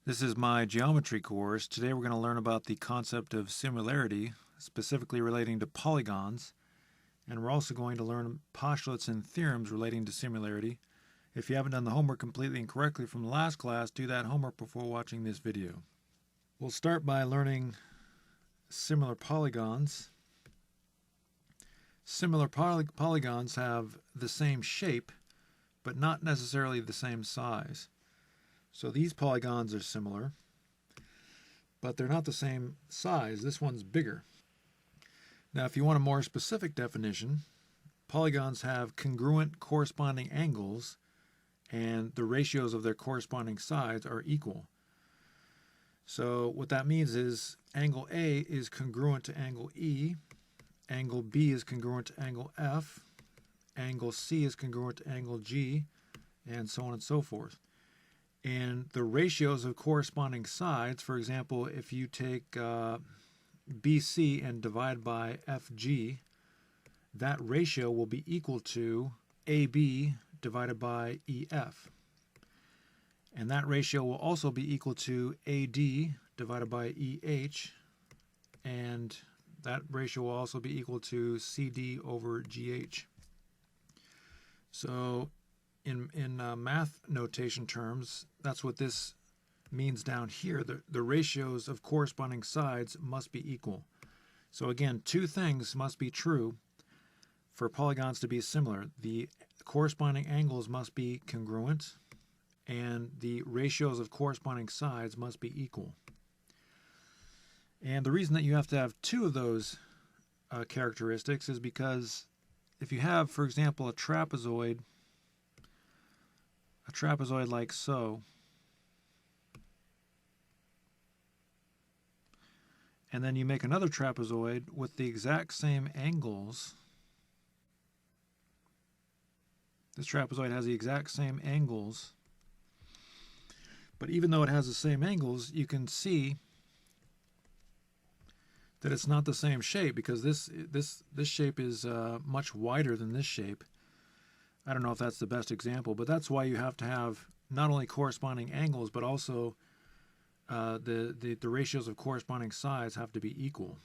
This is my geometry course. Today we're going to learn about the concept of similarity, specifically relating to polygons, and we're also going to learn postulates and theorems relating to similarity. If you haven't done the homework completely and correctly from the last class, do that homework before watching this video. We'll start by learning similar polygons. Similar polygons have the same shape, but not necessarily the same size. So these polygons are similar, but they're not the same size. This one's bigger. Now, if you want a more specific definition, polygons have congruent corresponding angles, and the ratios of their corresponding sides are equal. So what that means is angle A is congruent to angle E, angle B is congruent to angle F, angle C is congruent to angle G, and so on and so forth. And the ratios of corresponding sides, for example, if you take BC and divide by FG, that ratio will be equal to AB divided by EF. And that ratio will also be equal to AD divided by EH, and that ratio will also be equal to CD over GH. So in math notation terms, that's what this means down here. The ratios of corresponding sides must be equal. So again, two things must be true for polygons to be similar. The corresponding angles must be congruent, and the ratios of corresponding sides must be equal. And the reason that you have to have two of those characteristics is because if you have, for example, a trapezoid like so, and then you make another trapezoid with the exact same angles. This trapezoid has the exact same angles, but even though it has the same angles, you can see that it's not the same shape, because this shape is much wider than this shape. I don't know if that's the best example, but that's why you have to have not only corresponding angles, but also the ratios of corresponding sides have to be equal.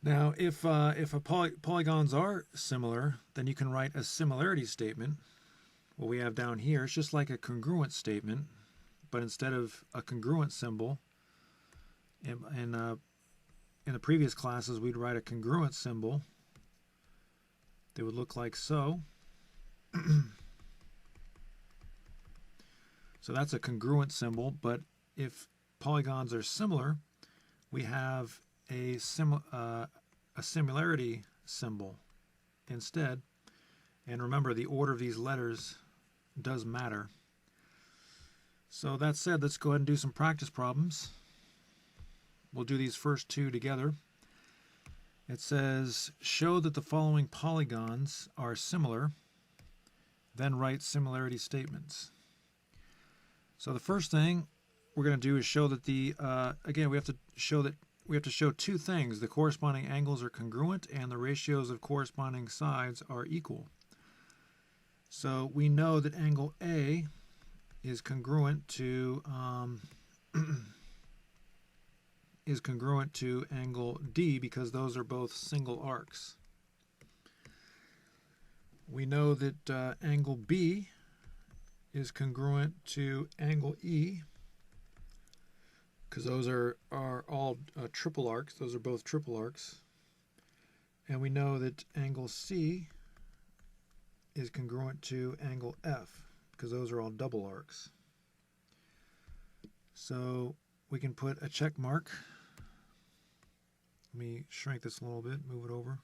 Now, if polygons are similar, then you can write a similarity statement. What we have down here, it's just like a congruent statement, but instead of a congruent symbol, in the previous classes we'd write a congruent symbol. They would look like so. So that's a congruent symbol, but if polygons are similar, we have a similarity symbol instead. And remember, the order of these letters does matter. So that said, let's go ahead and do some practice problems. We'll do these first two together. It says, show that the following polygons are similar, then write similarity statements. So the first thing we're going to do is show that again, we have to show two things. The corresponding angles are congruent and the ratios of corresponding sides are equal. So we know that angle A is congruent to angle D because those are both single arcs. We know that angle B is congruent to angle E because those are all triple arcs. Those are both triple arcs. And we know that angle C is congruent to angle F because those are all double arcs. So we can put a check mark. Let me shrink this a little bit, move it over.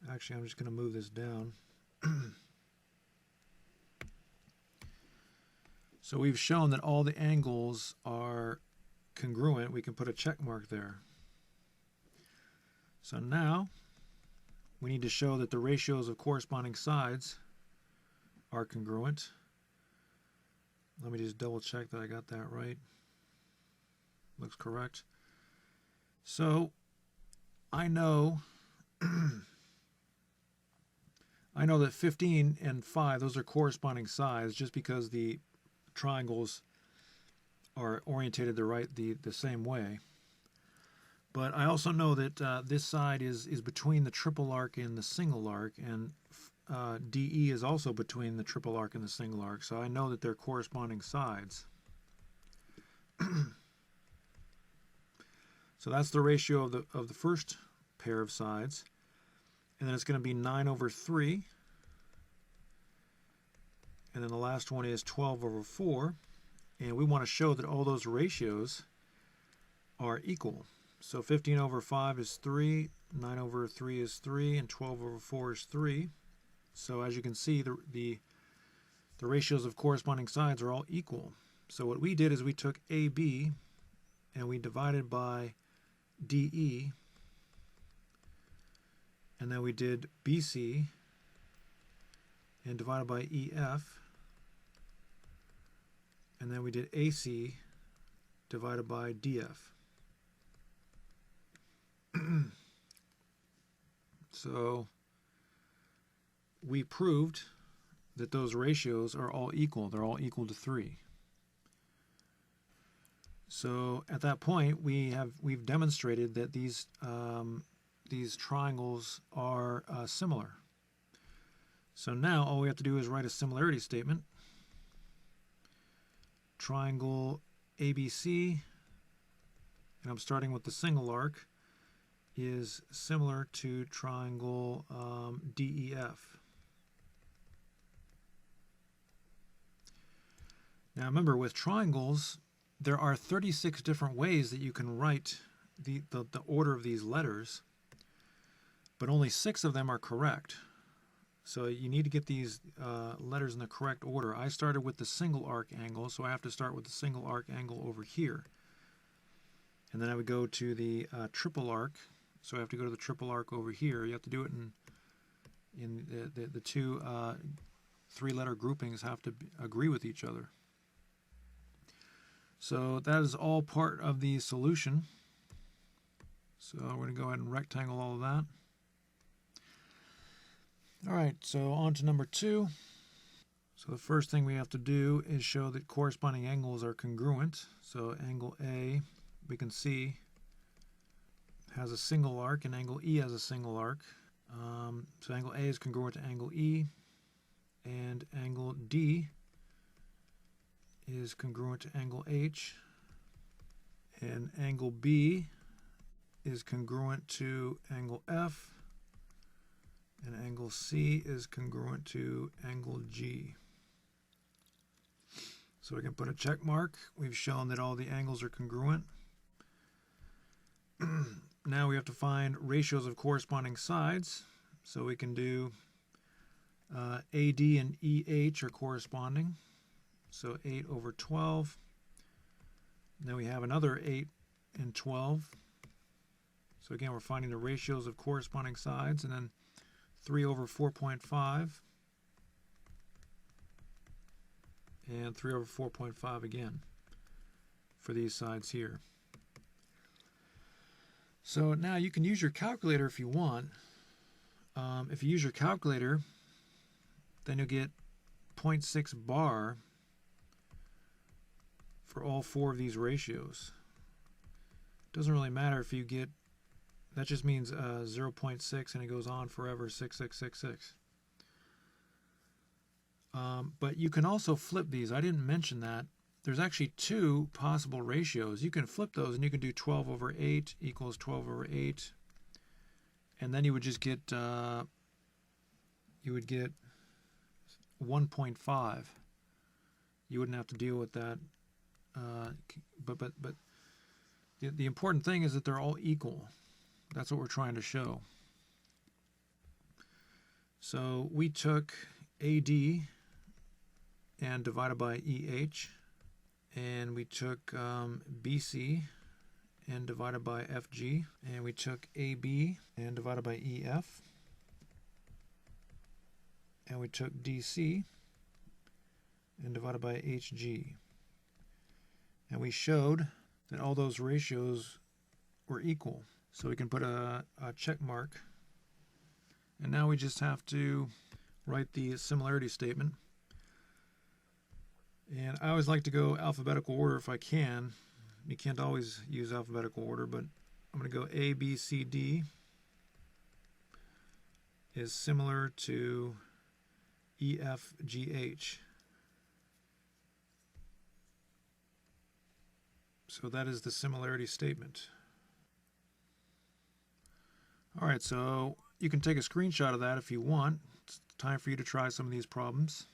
Actually, I'm just going to move this down. So we've shown that all the angles are congruent. We can put a check mark there. So now we need to show that the ratios of corresponding sides are congruent. Let me just double check that I got that right. Looks correct. So I know that 15 and 5, those are corresponding sides just because the triangles are orientated the same way. But I also know that this side is between the triple arc and the single arc, and DE is also between the triple arc and the single arc, so I know that they're corresponding sides. So that's the ratio of the first pair of sides, and then it's going to be 9 over 3, and then the last one is 12 over 4, and we want to show that all those ratios are equal. So 15 over 5 is 3, 9 over 3 is 3, and 12 over 4 is 3. So as you can see, the ratios of corresponding sides are all equal. So what we did is we took AB and we divided by DE, and then we did BC and divided by EF, and then we did AC divided by DF. So we proved that those ratios are all equal. They're all equal to 3. So at that point, we've demonstrated that these triangles are similar. So now all we have to do is write a similarity statement. Triangle ABC, and I'm starting with the single arc, is similar to triangle DEF. Now remember, with triangles, there are 36 different ways that you can write the order of these letters, but only 6 of them are correct. So you need to get these letters in the correct order. I started with the single arc angle, so I have to start with the single arc angle over here. And then I would go to the triple arc, so I have to go to the triple arc over here. You have to do it in the two 3-letter groupings have to agree with each other. So that is all part of the solution. So we're going to go ahead and rectangle all of that. All right, so on to number 2. So the first thing we have to do is show that corresponding angles are congruent. So angle A, we can see, has a single arc, and angle E has a single arc. So angle A is congruent to angle E, and angle D is congruent to angle H, and angle B is congruent to angle F, and angle C is congruent to angle G. So we can put a check mark. We've shown that all the angles are congruent. Now we have to find ratios of corresponding sides. So we can do AD and EH are corresponding. So 8 over 12. Then we have another 8 and 12. So again, we're finding the ratios of corresponding sides. And then 3 over 4.5. And 3 over 4.5 again for these sides here. So now you can use your calculator if you want. If you use your calculator, then you'll get 0.6 bar for all 4 of these ratios. Doesn't really matter if you get, that just means 0.6 and it goes on forever, 6666. But you can also flip these. I didn't mention that. There's actually 2 possible ratios. You can flip those and you can do 12 over 8 equals 12 over 8. And then you would just get, 1.5. You wouldn't have to deal with that. But the important thing is that they're all equal. That's what we're trying to show. So we took AD and divided by EH, and we took BC and divided by FG, and we took AB and divided by EF, and we took DC and divided by HG. And we showed that all those ratios were equal. So we can put a check mark. And now we just have to write the similarity statement. And I always like to go alphabetical order if I can. You can't always use alphabetical order, but I'm going to go A, B, C, D is similar to E, F, G, H. So that is the similarity statement. All right, so you can take a screenshot of that if you want. It's time for you to try some of these problems.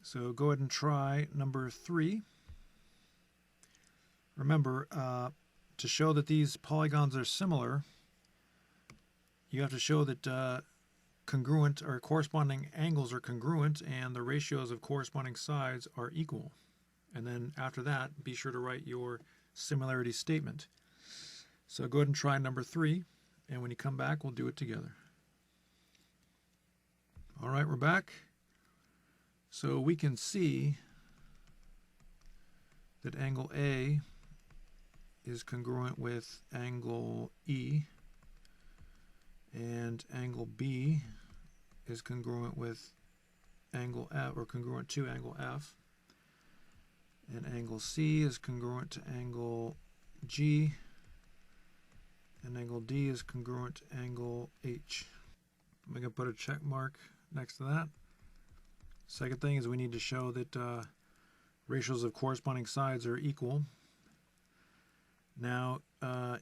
So go ahead and try number 3. Remember, to show that these polygons are similar, you have to show that congruent or corresponding angles are congruent and the ratios of corresponding sides are equal. And then after that, be sure to write your similarity statement. So go ahead and try number 3, and when you come back, we'll do it together. All right, we're back. So we can see that angle A is congruent with angle E, and angle B is congruent with angle F, or congruent to angle F, and angle C is congruent to angle G, and angle D is congruent to angle H. I'm going to put a check mark next to that. Second thing is we need to show that ratios of corresponding sides are equal. Now,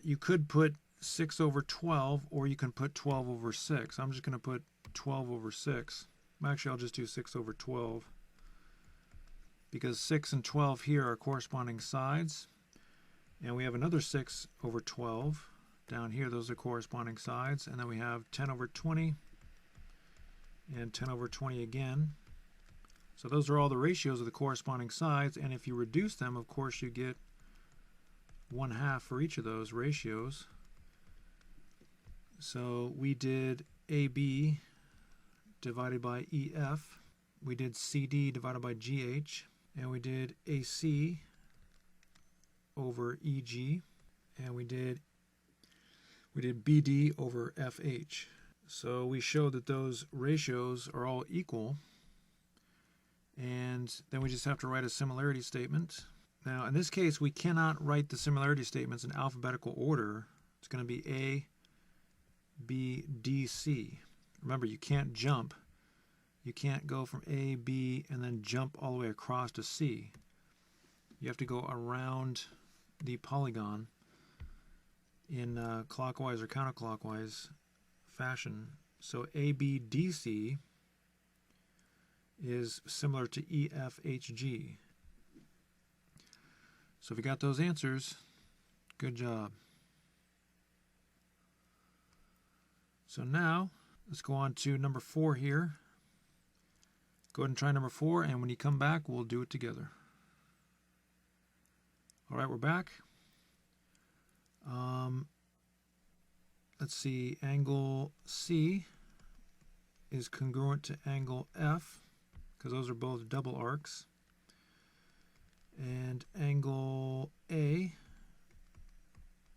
you could put 6 over 12, or you can put 12 over 6. I'm just going to put 12 over 6. Actually, I'll just do 6 over 12, because 6 and 12 here are corresponding sides. And we have another 6 over 12 down here. Those are corresponding sides. And then we have 10 over 20 and 10 over 20 again. So those are all the ratios of the corresponding sides. And if you reduce them, of course, you get 1/2 for each of those ratios. So we did AB divided by EF. We did CD divided by GH. And we did AC over EG. And we did BD over FH. So we showed that those ratios are all equal. And then we just have to write a similarity statement. Now, in this case, we cannot write the similarity statements in alphabetical order. It's going to be A, B, D, C. Remember, you can't jump. You can't go from A, B, and then jump all the way across to C. You have to go around the polygon in clockwise or counterclockwise fashion. So A, B, D, C is similar to E, F, H, G. So if you got those answers, good job. So now, let's go on to number 4 here. Go ahead and try number 4, and when you come back, we'll do it together. All right, we're back. Let's see, angle C is congruent to angle F, because those are both double arcs. And angle A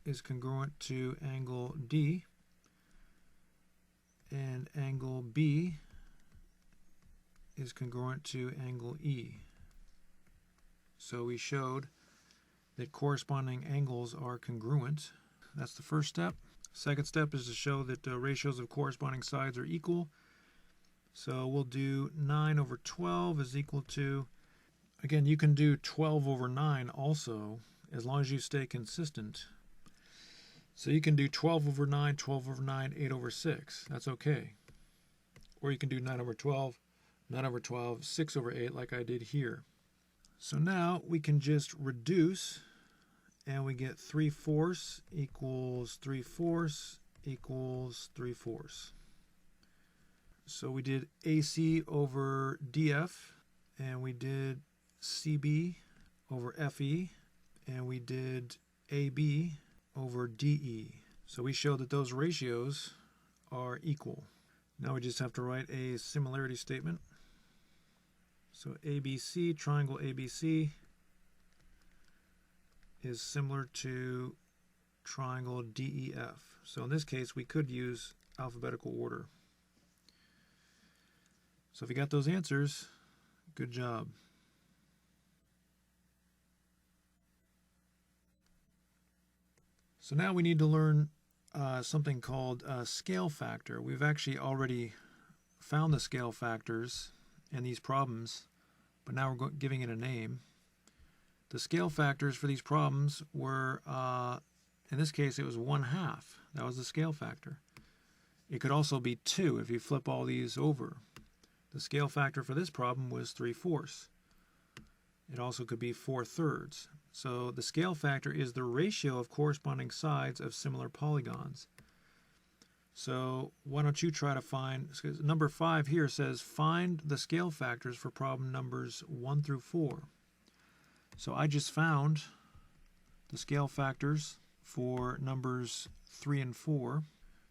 is congruent to angle D, and angle B is congruent to angle E. So we showed that corresponding angles are congruent. That's the first step. Second step is to show that the ratios of corresponding sides are equal. So we'll do 9 over 12 is equal to, again, you can do 12 over 9 also, as long as you stay consistent. So you can do 12 over 9, 12 over 9, 8 over 6. That's okay. Or you can do 9 over 12, 9 over 12, 6 over 8 like I did here. So now we can just reduce, and we get 3/4 equals 3/4 equals 3/4. So we did AC over DF, and we did CB over FE, and we did AB over DE. So we showed that those ratios are equal. Now we just have to write a similarity statement. So ABC, triangle ABC, is similar to triangle DEF. So in this case, we could use alphabetical order. So if you got those answers, Good job. So now we need to learn something called scale factor. We've actually already found the scale factors in these problems, but now we're giving it a name. The scale factors for these problems were, in this case, it was 1/2. That was the scale factor. It could also be 2 if you flip all these over. The scale factor for this problem was 3/4. It also could be 4/3. So the scale factor is the ratio of corresponding sides of similar polygons. So why don't you try to find, number 5 here says find the scale factors for problem numbers 1 through 4. So I just found the scale factors for numbers 3 and 4.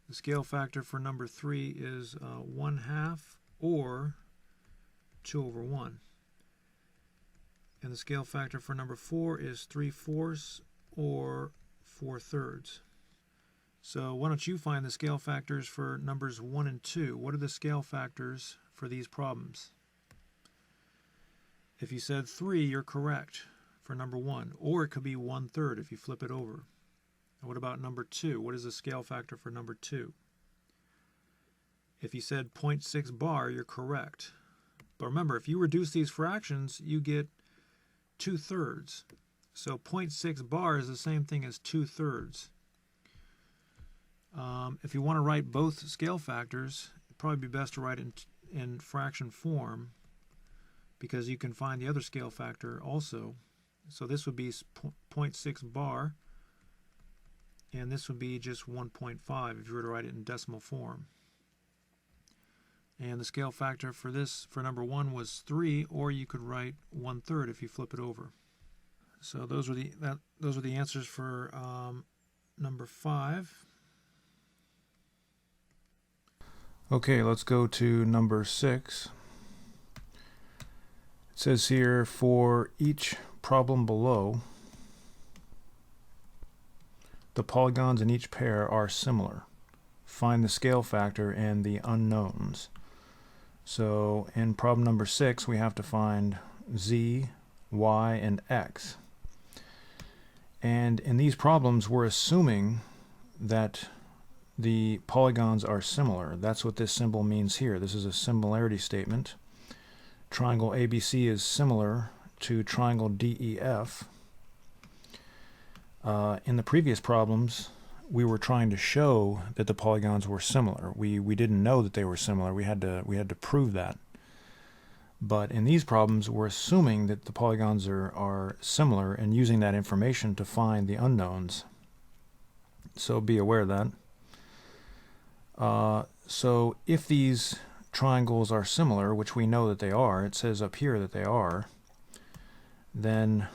The scale factor for number 3 is 1/2 or 2/1. And the scale factor for number 4 is 3/4 or 4/3. So why don't you find the scale factors for numbers 1 and 2? What are the scale factors for these problems? If you said 3, you're correct for number 1, or it could be 1/3 if you flip it over. And what about number 2? What is the scale factor for number 2? If you said 0.6 bar, you're correct. But remember, if you reduce these fractions, you get 2/3. So 0.6 bar is the same thing as 2/3. If you want to write both scale factors, it'd probably be best to write it in fraction form, because you can find the other scale factor also. So this would be 0.6 bar, and this would be just 1.5 if you were to write it in decimal form. And the scale factor for this, for number 1, was 3, or you could write 1/3 if you flip it over. So those were the answers for number 5. Okay, let's go to number 6. It says here, for each problem below, the polygons in each pair are similar. Find the scale factor and the unknowns. So in problem number 6, we have to find z, y, and x. And in these problems, we're assuming that the polygons are similar. That's what this symbol means here. This is a similarity statement. Triangle ABC is similar to triangle DEF. In the previous problems, we were trying to show that the polygons were similar. We didn't know that they were similar. We had to prove that. But in these problems, we're assuming that the polygons are similar and using that information to find the unknowns. So be aware of that. So if these triangles are similar, which we know that they are, it says up here that they are, then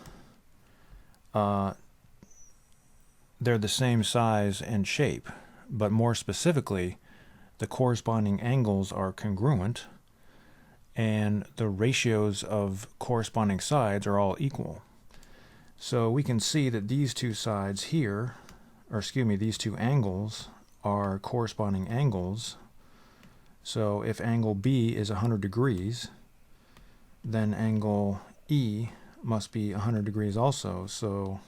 they're the same size and shape, but more specifically, the corresponding angles are congruent and the ratios of corresponding sides are all equal. So we can see that these two sides here, or excuse me, these two angles are corresponding angles. So if angle B is 100 degrees, then angle E must be 100 degrees also. So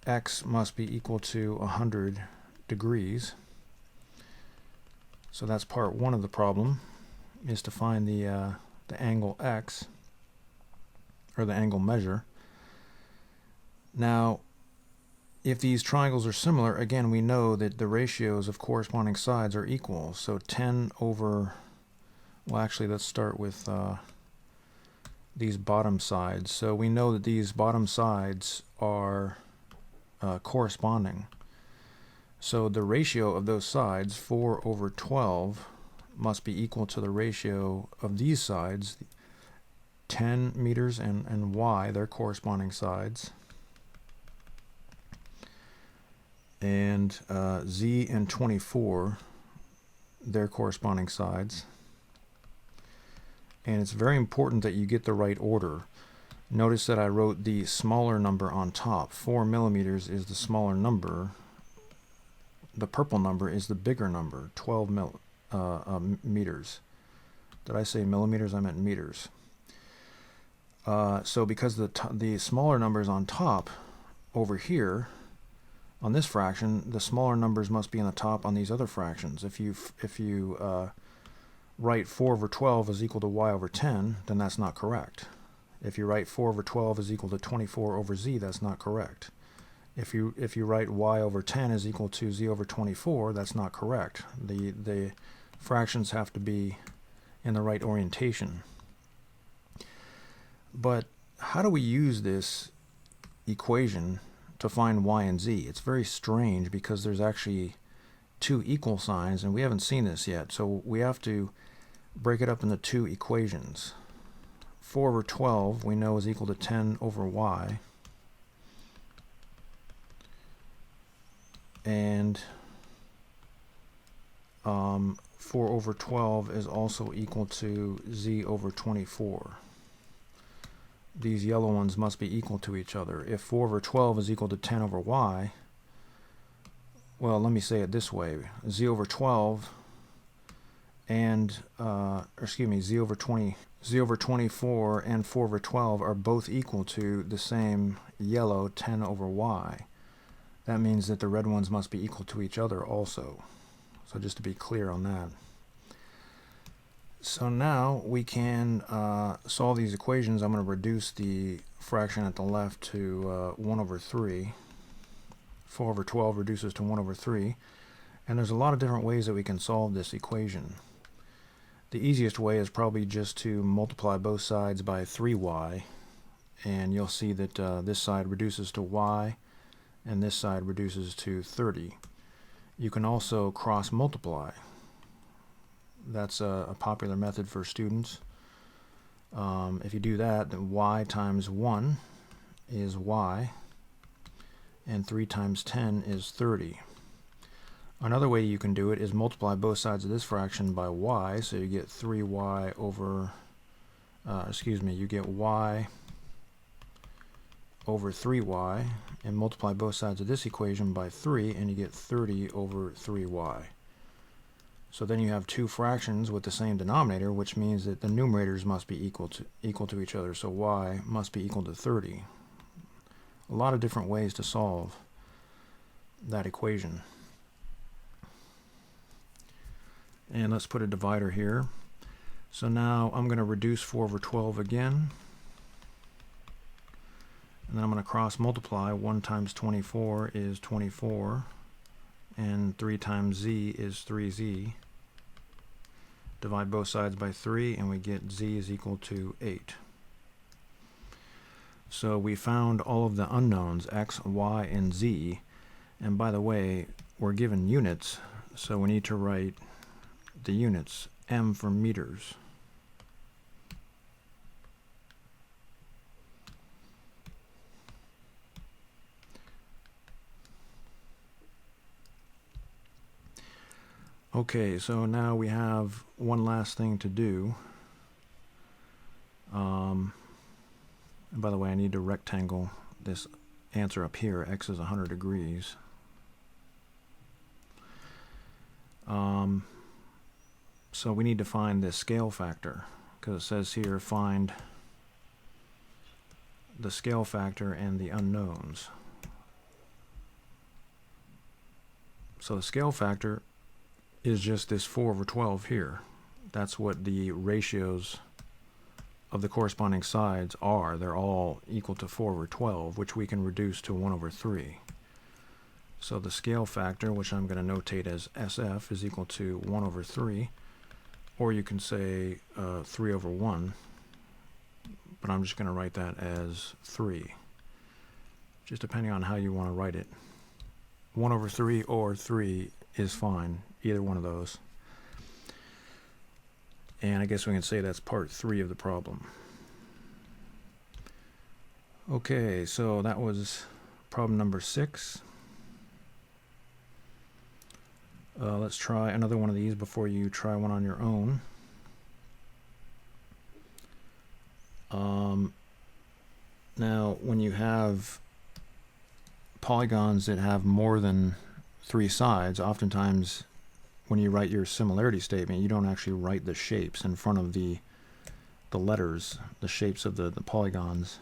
x must be equal to 100 degrees. So that's part 1 of the problem, is to find the angle x, or the angle measure. Now, if these triangles are similar, again, we know that the ratios of corresponding sides are equal. So 10 over, well, actually, let's start with these bottom sides. So we know that these bottom sides are corresponding. So the ratio of those sides, 4 over 12, must be equal to the ratio of these sides, 10 meters and y, their corresponding sides, and z and 24, their corresponding sides. And it's very important that you get the right order. Notice that I wrote the smaller number on top. 4 millimeters is the smaller number. The purple number is the bigger number, 12 meters. Did I say millimeters? I meant meters. So because the smaller numbers on top over here on this fraction, the smaller numbers must be on the top on these other fractions. If you write 4 over 12 is equal to y over 10, then that's not correct. If you write 4 over 12 is equal to 24 over z, that's not correct. If you write y over 10 is equal to z over 24, that's not correct. The fractions have to be in the right orientation. But how do we use this equation to find y and z? It's very strange because there's actually two equal signs, and we haven't seen this yet. So we have to break it up into two equations. 4 over 12 we know is equal to 10 over y. And 4 over 12 is also equal to z over 24. These yellow ones must be equal to each other. If 4 over 12 is equal to 10 over y, well, let me say it this way. Z over 12 and, z over 24 and 4 over 12 are both equal to the same yellow 10 over y. That means that the red ones must be equal to each other also. So just to be clear on that. So now we can solve these equations. I'm going to reduce the fraction at the left to 1 over 3. 4 over 12 reduces to 1 over 3. And there's a lot of different ways that we can solve this equation. The easiest way is probably just to multiply both sides by 3y. And you'll see that this side reduces to y, and this side reduces to 30. You can also cross multiply. That's a popular method for students. If you do that, then y times 1 is y, and 3 times 10 is 30. Another way you can do it is multiply both sides of this fraction by y, so you get 3y over, you get y over 3y, and multiply both sides of this equation by 3, and you get 30 over 3y. So then you have two fractions with the same denominator, which means that the numerators must be equal to each other, so y must be equal to 30. A lot of different ways to solve that equation. And let's put a divider here. So now I'm going to reduce 4 over 12 again. And then I'm going to cross multiply. 1 times 24 is 24. And 3 times z is 3z. Divide both sides by 3 and we get z is equal to 8. So we found all of the unknowns, x, y, and z. And by the way, we're given units, so we need to write the units, m for meters. Okay, so now we have one last thing to do. And by the way, I need to rectangle this answer up here. X is 100 degrees. So we need to find the scale factor, because it says here find the scale factor and the unknowns. So the scale factor is just this 4 over 12 here. That's what the ratios of the corresponding sides are. They're all equal to 4 over 12, which we can reduce to 1 over 3. So the scale factor, which I'm going to notate as SF, is equal to 1 over 3, or you can say 3 over 1, but I'm just going to write that as 3, just depending on how you want to write it. 1 over 3 or 3 is fine, either one of those. And I guess we can say that's part 3 of the problem. Okay, so that was problem number 6. Let's try another one of these before you try one on your own. Now, when you have polygons that have more than 3 sides, oftentimes when you write your similarity statement, you don't actually write the shapes in front of the letters, the shapes of the polygons.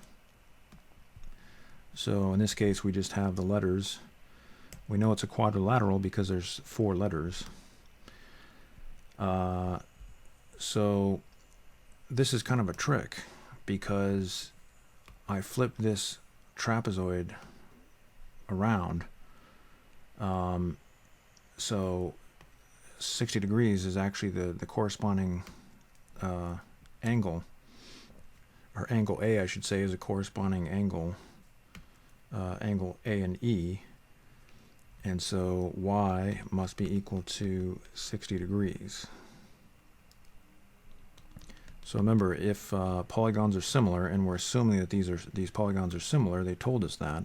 So in this case, we just have the letters. We know it's a quadrilateral because there's 4 letters. So this is kind of a trick because I flipped this trapezoid around. So 60 degrees is actually the corresponding angle, or angle A, I should say, is a corresponding angle, angle A and E, and so Y must be equal to 60 degrees. So remember, if polygons are similar, and we're assuming that these polygons are similar, they told us that,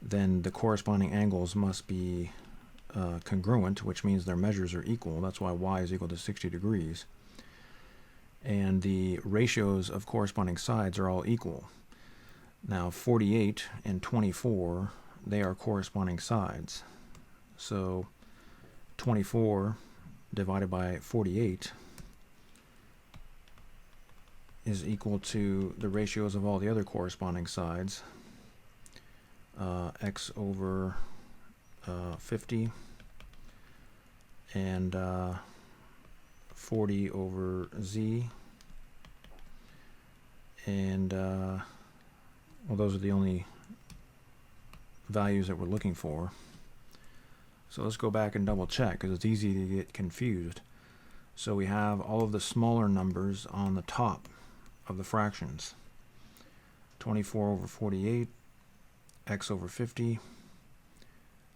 then the corresponding angles must be congruent, which means their measures are equal. That's why Y is equal to 60 degrees. And the ratios of corresponding sides are all equal. Now 48 and 24, they are corresponding sides. So 24 divided by 48 is equal to the ratios of all the other corresponding sides. X over 50 and 40 over Z, and well, those are the only values that we're looking for. So let's go back and double check because it's easy to get confused. So we have all of the smaller numbers on the top of the fractions. 24 over 48, X over 50,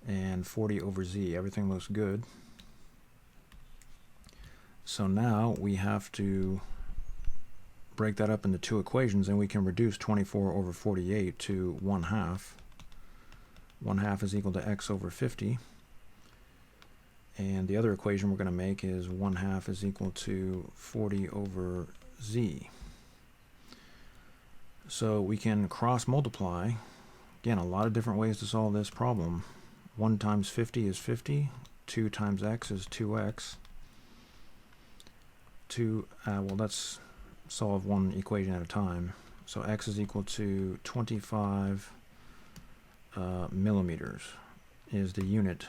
and 40 over Z. Everything looks good. So now we have to break that up into 2 equations, and we can reduce 24 over 48 to 1/2. 1/2 is equal to X over 50. And the other equation we're going to make is 1/2 is equal to 40 over Z. So we can cross multiply. Again, a lot of different ways to solve this problem. 1 times 50 is 50. 2 times X is 2X. Well, let's solve one equation at a time. So X is equal to 25 millimeters is the unit.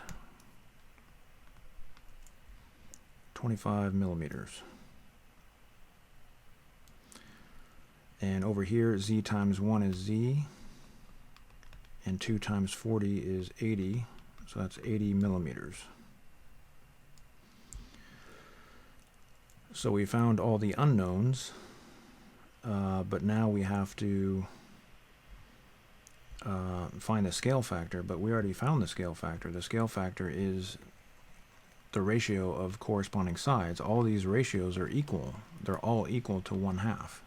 25 millimeters. And over here, Z times 1 is Z, and 2 times 40 is 80, so that's 80 millimeters. So we found all the unknowns, but now we have to find the scale factor, but we already found the scale factor. The scale factor is the ratio of corresponding sides. All these ratios are equal. They're all equal to 1/2.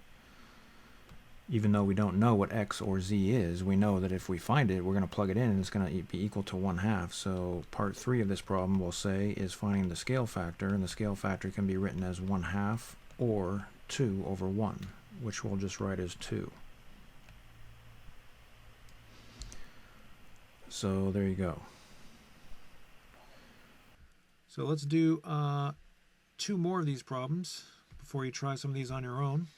Even though we don't know what X or Z is, we know that if we find it, we're going to plug it in and it's going to be equal to 1/2. So part 3 of this problem, we'll say, is finding the scale factor, and the scale factor can be written as 1/2 or 2 over 1, which we'll just write as 2. So there you go. So let's do 2 more of these problems before you try some of these on your own.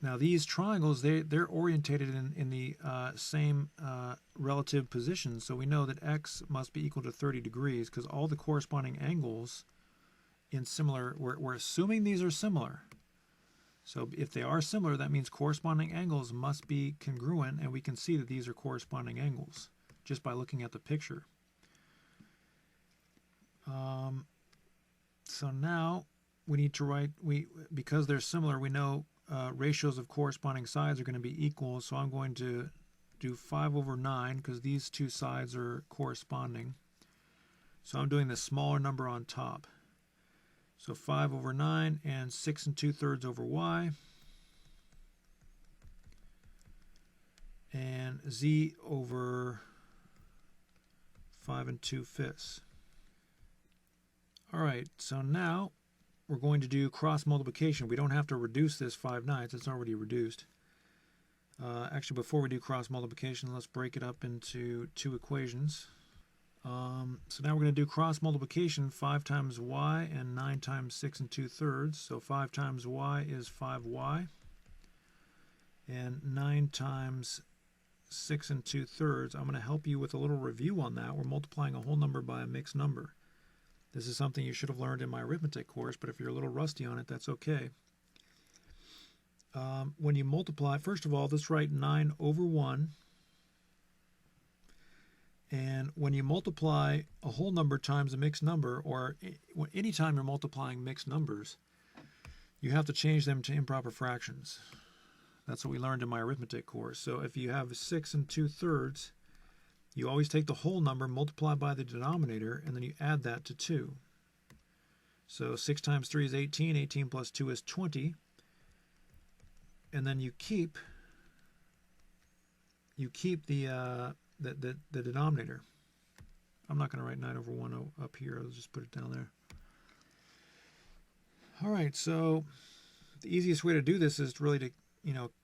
Now these triangles, they're orientated in the same relative positions, so we know that X must be equal to 30 degrees because all the corresponding angles in similar, we're assuming these are similar. So if they are similar, that means corresponding angles must be congruent, and we can see that these are corresponding angles just by looking at the picture. So now we need to write, because they're similar, we know ratios of corresponding sides are going to be equal, so I'm going to do 5 over 9 because these 2 sides are corresponding. So I'm doing the smaller number on top. So 5 over 9 and 6 2/3 over Y. And Z over 5 2/5. All right, so now we're going to do cross multiplication. We don't have to reduce this 5/9, it's already reduced. Actually, before we do cross multiplication, let's break it up into two equations. So now we're going to do cross multiplication, 5 times y and 9 times 6 2/3. So 5 times y is 5y, and 9 times 6 2/3. I'm going to help you with a little review on that. We're multiplying a whole number by a mixed number. This is something you should have learned in my arithmetic course, but if you're a little rusty on it, that's okay. When you multiply, first of all, let's write 9 over 1. And when you multiply a whole number times a mixed number, or anytime you're multiplying mixed numbers, you have to change them to improper fractions. That's what we learned in my arithmetic course. So if you have 6 2/3, you always take the whole number, multiply by the denominator, and then you add that to 2. So 6 times 3 is 18. 18 plus 2 is 20. And then you keep the denominator. I'm not going to write 9 over 1 up here. I'll just put it down there. All right, so the easiest way to do this is really to,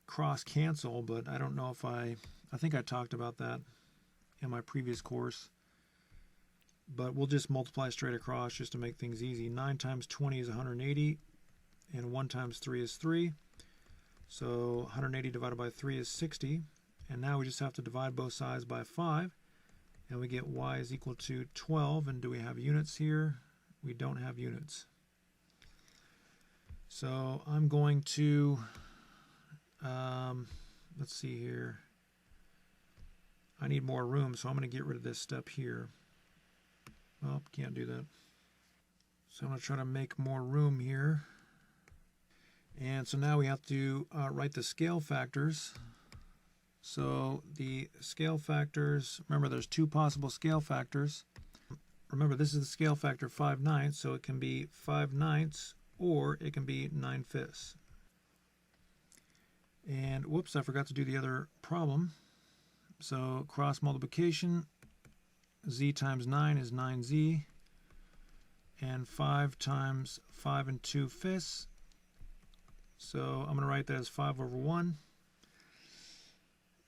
cross cancel, but I don't know if I think I talked about that in my previous course. But we'll just multiply straight across just to make things easy. 9 times 20 is 180, and 1 times 3 is 3. So 180 divided by 3 is 60. And now we just have to divide both sides by 5. And we get y is equal to 12. And do we have units here? We don't have units. So I'm going to, let's see here. I need more room, so I'm going to get rid of this step here. Oh, can't do that. So I'm going to try to make more room here. And so now we have to write the scale factors. So the scale factors, remember there's two possible scale factors. Remember this is the scale factor 5/9, so it can be 5/9 or it can be 9/5. And whoops, I forgot to do the other problem. So cross multiplication, z times 9 is 9z, and 5 times 5 2/5. So I'm going to write that as 5 over 1.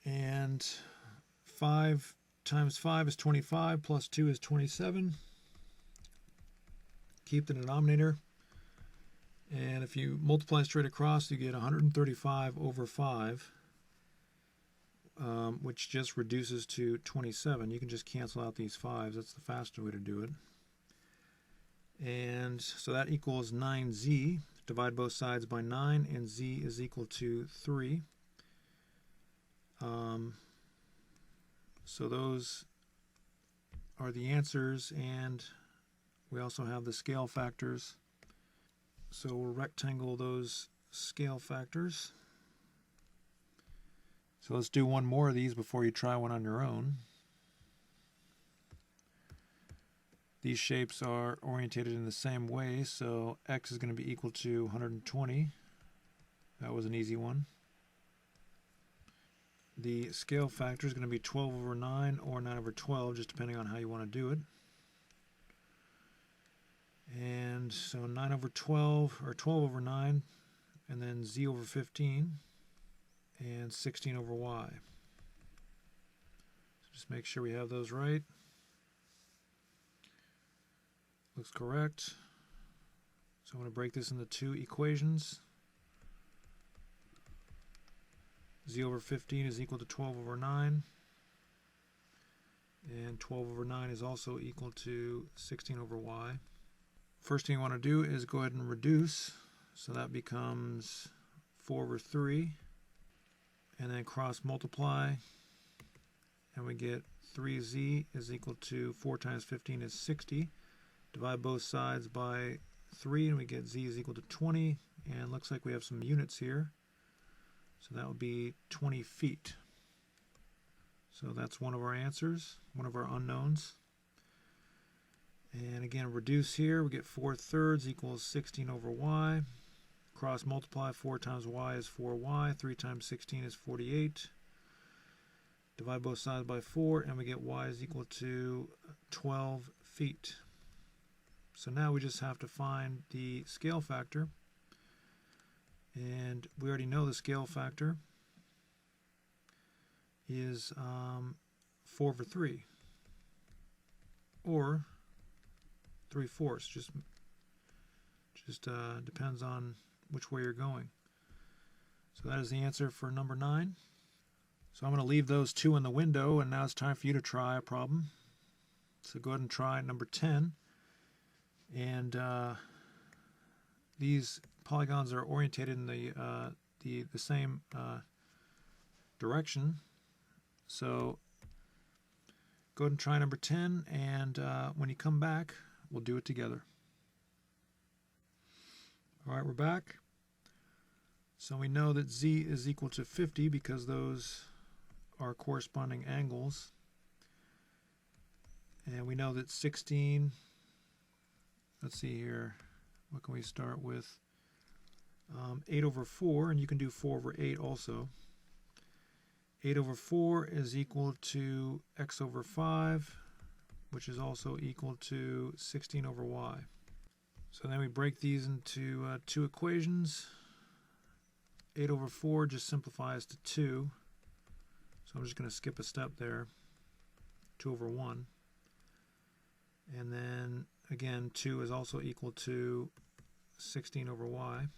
And 5 times 5 is 25, plus 2 is 27. Keep the denominator. And if you multiply straight across, you get 135 over 5, which just reduces to 27. You can just cancel out these 5s. That's the faster way to do it. And so that equals 9z. Divide both sides by 9, and z is equal to 3. So those are the answers, and we also have the scale factors. So we'll rectangle those scale factors. So let's do one more of these before you try one on your own. These shapes are orientated in the same way, so x is going to be equal to 120. That was an easy one. The scale factor is going to be 12 over 9 or 9 over 12, just depending on how you want to do it. And so 9 over 12, or 12 over 9, and then z over 15, and 16 over y. So just make sure we have those right. Looks correct. So I'm going to break this into two equations. Z over 15 is equal to 12 over 9. And 12 over 9 is also equal to 16 over y. First thing you want to do is go ahead and reduce. So that becomes 4 over 3. And then cross multiply. And we get 3z is equal to 4 times 15 is 60. Divide both sides by 3 and we get z is equal to 20. And looks like we have some units here. So that would be 20 feet. So that's one of our answers, one of our unknowns. And again, reduce here, we get 4/3 equals 16 over y. Cross multiply, 4 times y is 4y, 3 times 16 is 48. Divide both sides by 4, and we get y is equal to 12 feet. So now we just have to find the scale factor. And we already know the scale factor. is 4/3, or 3/4. Just depends on which way you're going. So that is the answer for number 9. So I'm going to leave those 2 in the window, and now it's time for you to try a problem. So go ahead and try number 10. And these polygons are orientated in the same direction. So go ahead and try number 10, and when you come back, we'll do it together. All right, we're back. So we know that z is equal to 50 because those are corresponding angles. And we know that 16, let's see here, what can we start with? 8/4, and you can do 4/8 also. 8/4 is equal to x/5, which is also equal to 16/y. So then we break these into 2 equations. 8/4 just simplifies to 2. So I'm just going to skip a step there. 2/1. And then again, 2 is also equal to 16/y.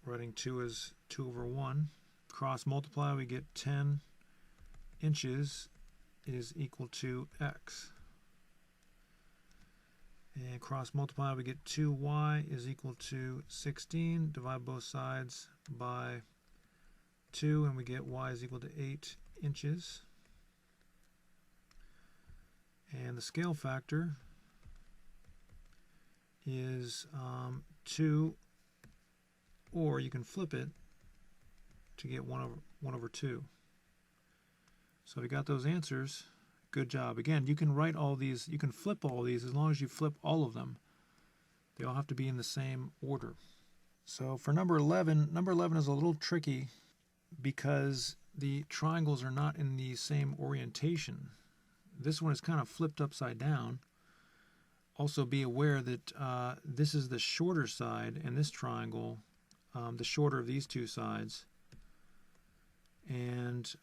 Writing 2 as 2/1. Cross multiply, we get 10 inches is equal to x. And cross multiply, we get 2y is equal to 16. Divide both sides by 2, and we get y is equal to 8 inches. And the scale factor is 2, or you can flip it to get 1/2. So we got those answers. Good job. Again, you can write all these, you can flip all these as long as you flip all of them. They all have to be in the same order. So for number 11 is a little tricky because the triangles are not in the same orientation. This one is kind of flipped upside down. Also be aware that this is the shorter side in this triangle, the shorter of these 2 sides, and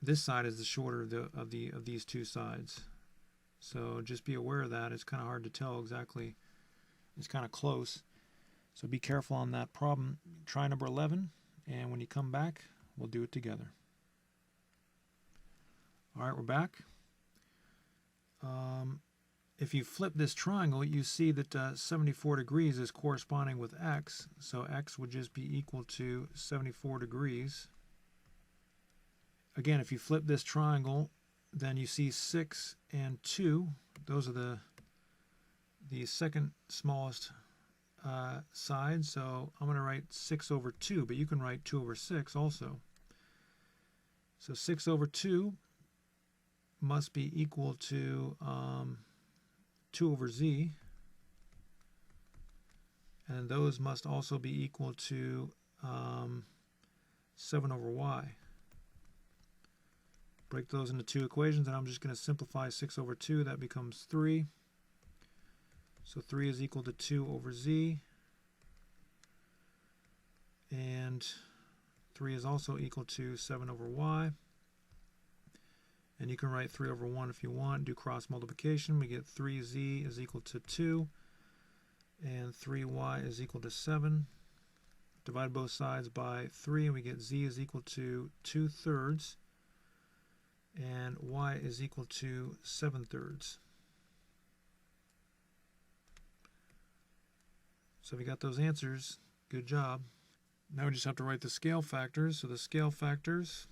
this side is the shorter of these 2 sides. So just be aware of that. It's kind of hard to tell exactly. It's kind of close. So be careful on that problem. Try number 11, and when you come back, we'll do it together. All right, we're back. If you flip this triangle, you see that 74 degrees is corresponding with x. So x would just be equal to 74 degrees. Again, if you flip this triangle, then you see 6 and 2. Those are the second smallest side. So I'm going to write 6/2, but you can write 2/6 also. So 6/2 must be equal to 2/z, and those must also be equal to 7/y. Break those into 2 equations, and I'm just going to simplify 6/2. That becomes 3. So 3 is equal to 2/z, and 3 is also equal to 7/y. And you can write 3/1 if you want. Do cross multiplication. We get 3z is equal to 2, and 3y is equal to 7. Divide both sides by 3, and we get z is equal to 2/3, and y is equal to 7/3. So we got those answers. Good job. Now we just have to write the scale factors. So the scale factors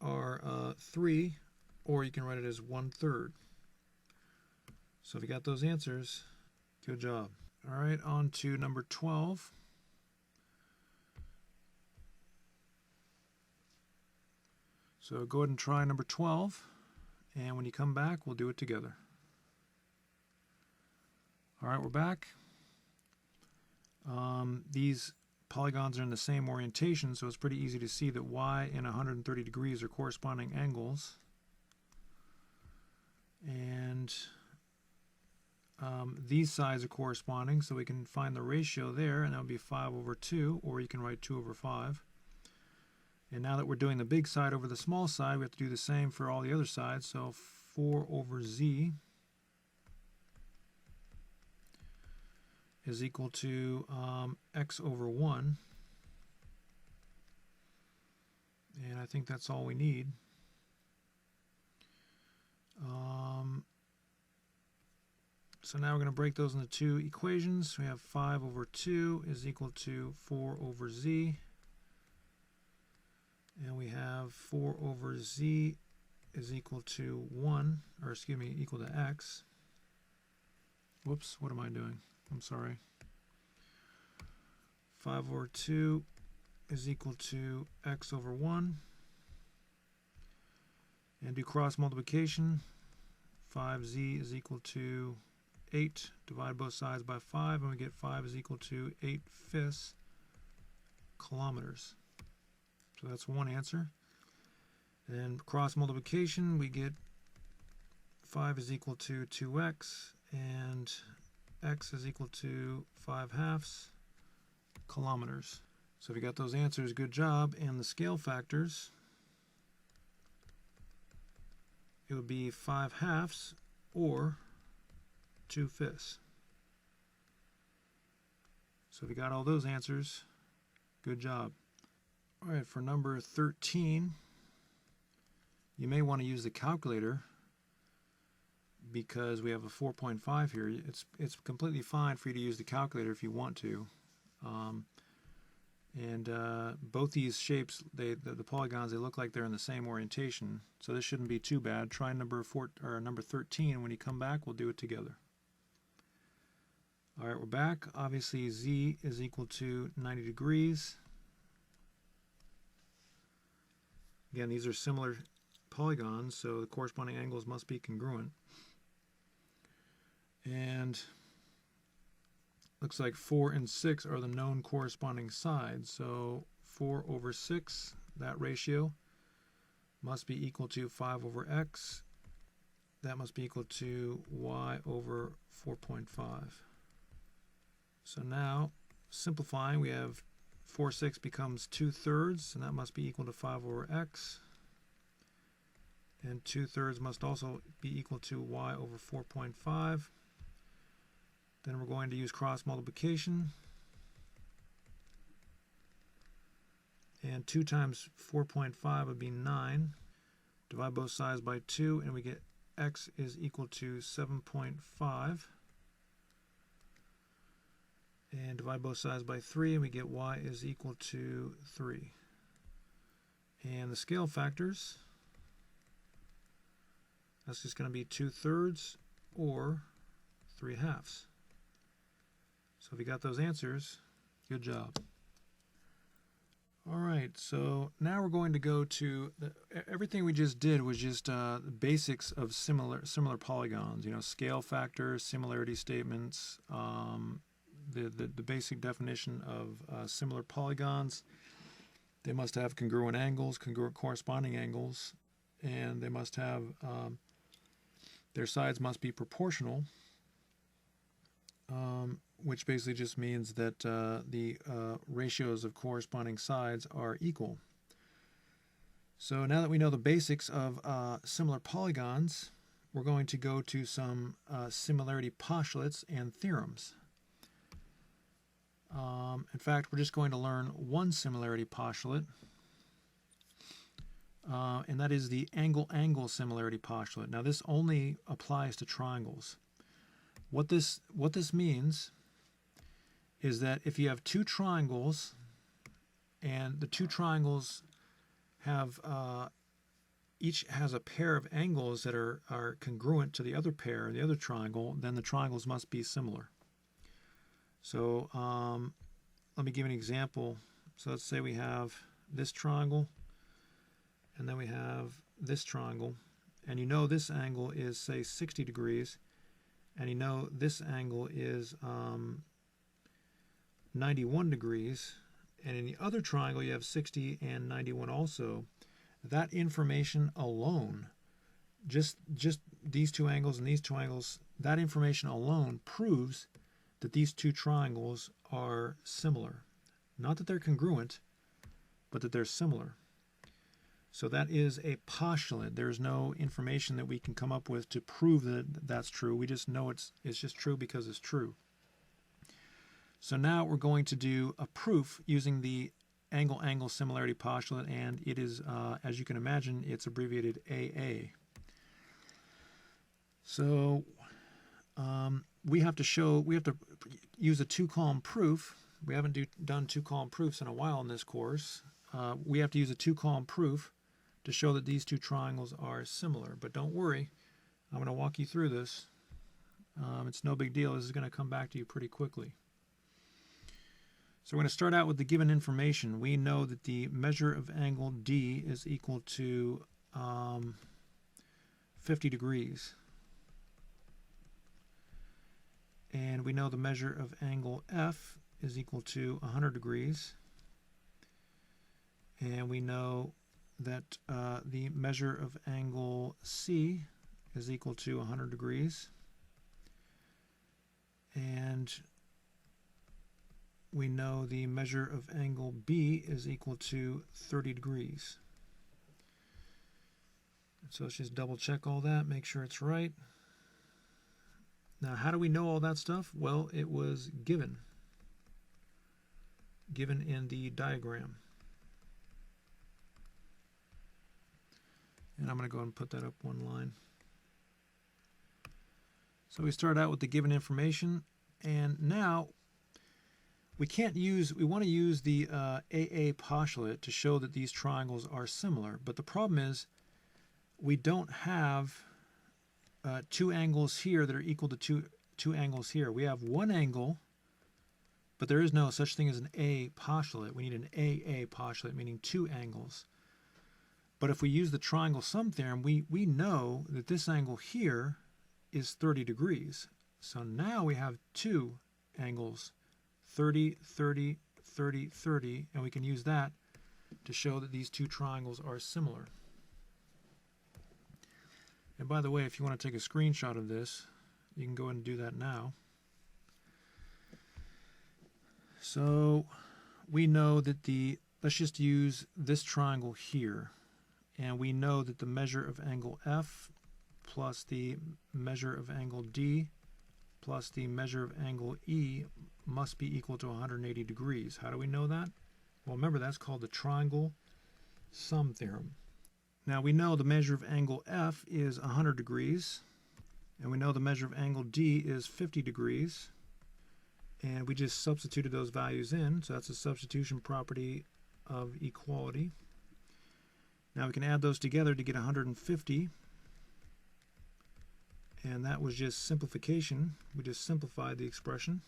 are 3, or you can write it as 1/3. So if you got those answers, good job. All right, on to number 12. So go ahead and try number 12, and when you come back, we'll do it together. All right, we're back. These polygons are in the same orientation, so it's pretty easy to see that y and 130 degrees are corresponding angles. And these sides are corresponding, so we can find the ratio there, and that would be 5 over 2, or you can write 2 over 5. And now that we're doing the big side over the small side, we have to do the same for all the other sides. So 4 over z is equal to x over 1. And I think that's all we need. So now we're going to break those into two equations. We have 5 over 2 is equal to 4 over z. And we have 4 over z is equal to 1, or excuse me, equal to x. Whoops, what am I doing? I'm sorry. 5 over 2 is equal to x over 1. And do cross multiplication. 5z is equal to 8. Divide both sides by 5, and we get 5 is equal to 8/5 kilometers. So that's one answer. And then cross multiplication, we get 5 is equal to 2x, and x is equal to 5/2 kilometers. So if you got those answers, good job. And the scale factors, it would be 5/2 or 2/5. So if you got all those answers, good job. All right, for number 13, you may want to use the calculator because we have a 4.5 here. It's completely fine for you to use the calculator if you want to. Both these shapes, the polygons, they look like they're in the same orientation, so this shouldn't be too bad. Try number 13, and when you come back, we'll do it together. All right, we're back. Obviously, z is equal to 90 degrees. Again, these are similar polygons, so the corresponding angles must be congruent. And looks like 4 and 6 are the known corresponding sides. So 4 over 6, that ratio, must be equal to 5 over x. That must be equal to y over 4.5. So now, simplifying, we have 4/6 becomes 2/3, and that must be equal to 5 over x. And 2/3 must also be equal to y over 4.5. Then we're going to use cross multiplication. And 2 times 4.5 would be 9. Divide both sides by 2, and we get x is equal to 7.5. And divide both sides by 3, and we get y is equal to 3. And the scale factors, that's just going to be 2/3 or 3/2. So if you got those answers, good job. All right, so now we're going to go to everything we just did was just the basics of similar polygons. You know, scale factors, similarity statements, the basic definition of similar polygons. They must have congruent angles, congruent corresponding angles, and they must have their sides must be proportional. Which basically just means that the ratios of corresponding sides are equal. So now that we know the basics of similar polygons, we're going to go to some similarity postulates and theorems. In fact, we're just going to learn one similarity postulate, and that is the Angle-Angle Similarity Postulate. Now this only applies to triangles. What this means is that if you have two triangles and the two triangles have each has a pair of angles that are congruent to the other pair in the other triangle, then the triangles must be similar. So let me give an example. So let's say we have this triangle and then we have this triangle, and you know this angle is, say, 60 degrees, and you know this angle is 91 degrees, and in the other triangle you have 60 and 91 also. That information alone Just these two angles and these two angles, that information alone proves that these two triangles are similar. Not that they're congruent, but that they're similar. So that is a postulate. There's no information that we can come up with to prove that that's true. We just know it's just true because it's true. So now we're going to do a proof using the Angle-Angle Similarity Postulate, and it is, as you can imagine, it's abbreviated AA. So we have to use a two-column proof. We haven't done two-column proofs in a while in this course. We have to use a two-column proof to show that these two triangles are similar. But don't worry, I'm going to walk you through this. It's no big deal. This is going to come back to you pretty quickly. So we're going to start out with the given information. We know that the measure of angle D is equal to 50 degrees. And we know the measure of angle F is equal to 100 degrees. And we know that the measure of angle C is equal to 100 degrees. And we know the measure of angle B is equal to 30 degrees. So let's just double check all that, make sure it's right. Now, how do we know all that stuff? Well, it was given in the diagram. And I'm going to go ahead and put that up one line. So we start out with the given information, and now we want to use the AA postulate to show that these triangles are similar. But the problem is we don't have two angles here that are equal to two angles here. We have one angle, but there is no such thing as an A postulate. We need an AA postulate, meaning two angles. But if we use the triangle sum theorem, we know that this angle here is 30 degrees. So now we have two angles, 30, 30, 30, 30, and we can use that to show that these two triangles are similar. And by the way, if you want to take a screenshot of this, you can go ahead and do that now. So we know that let's just use this triangle here. And we know that the measure of angle F plus the measure of angle D plus the measure of angle E must be equal to 180 degrees. How do we know that? Well, remember, that's called the triangle sum theorem. Now we know the measure of angle F is 100 degrees, and we know the measure of angle D is 50 degrees, and we just substituted those values in, so that's a substitution property of equality. Now we can add those together to get 150, and that was just simplification. We just simplified the expression.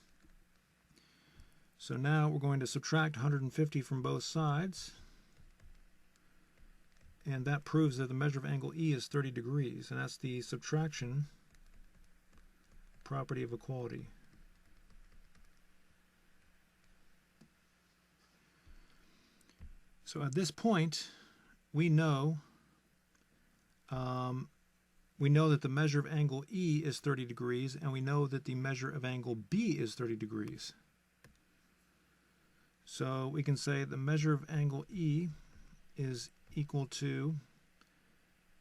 So now we're going to subtract 150 from both sides, and that proves that the measure of angle E is 30 degrees, and that's the subtraction property of equality. So at this point, we know that the measure of angle E is 30 degrees, and we know that the measure of angle B is 30 degrees. So we can say the measure of angle E is equal to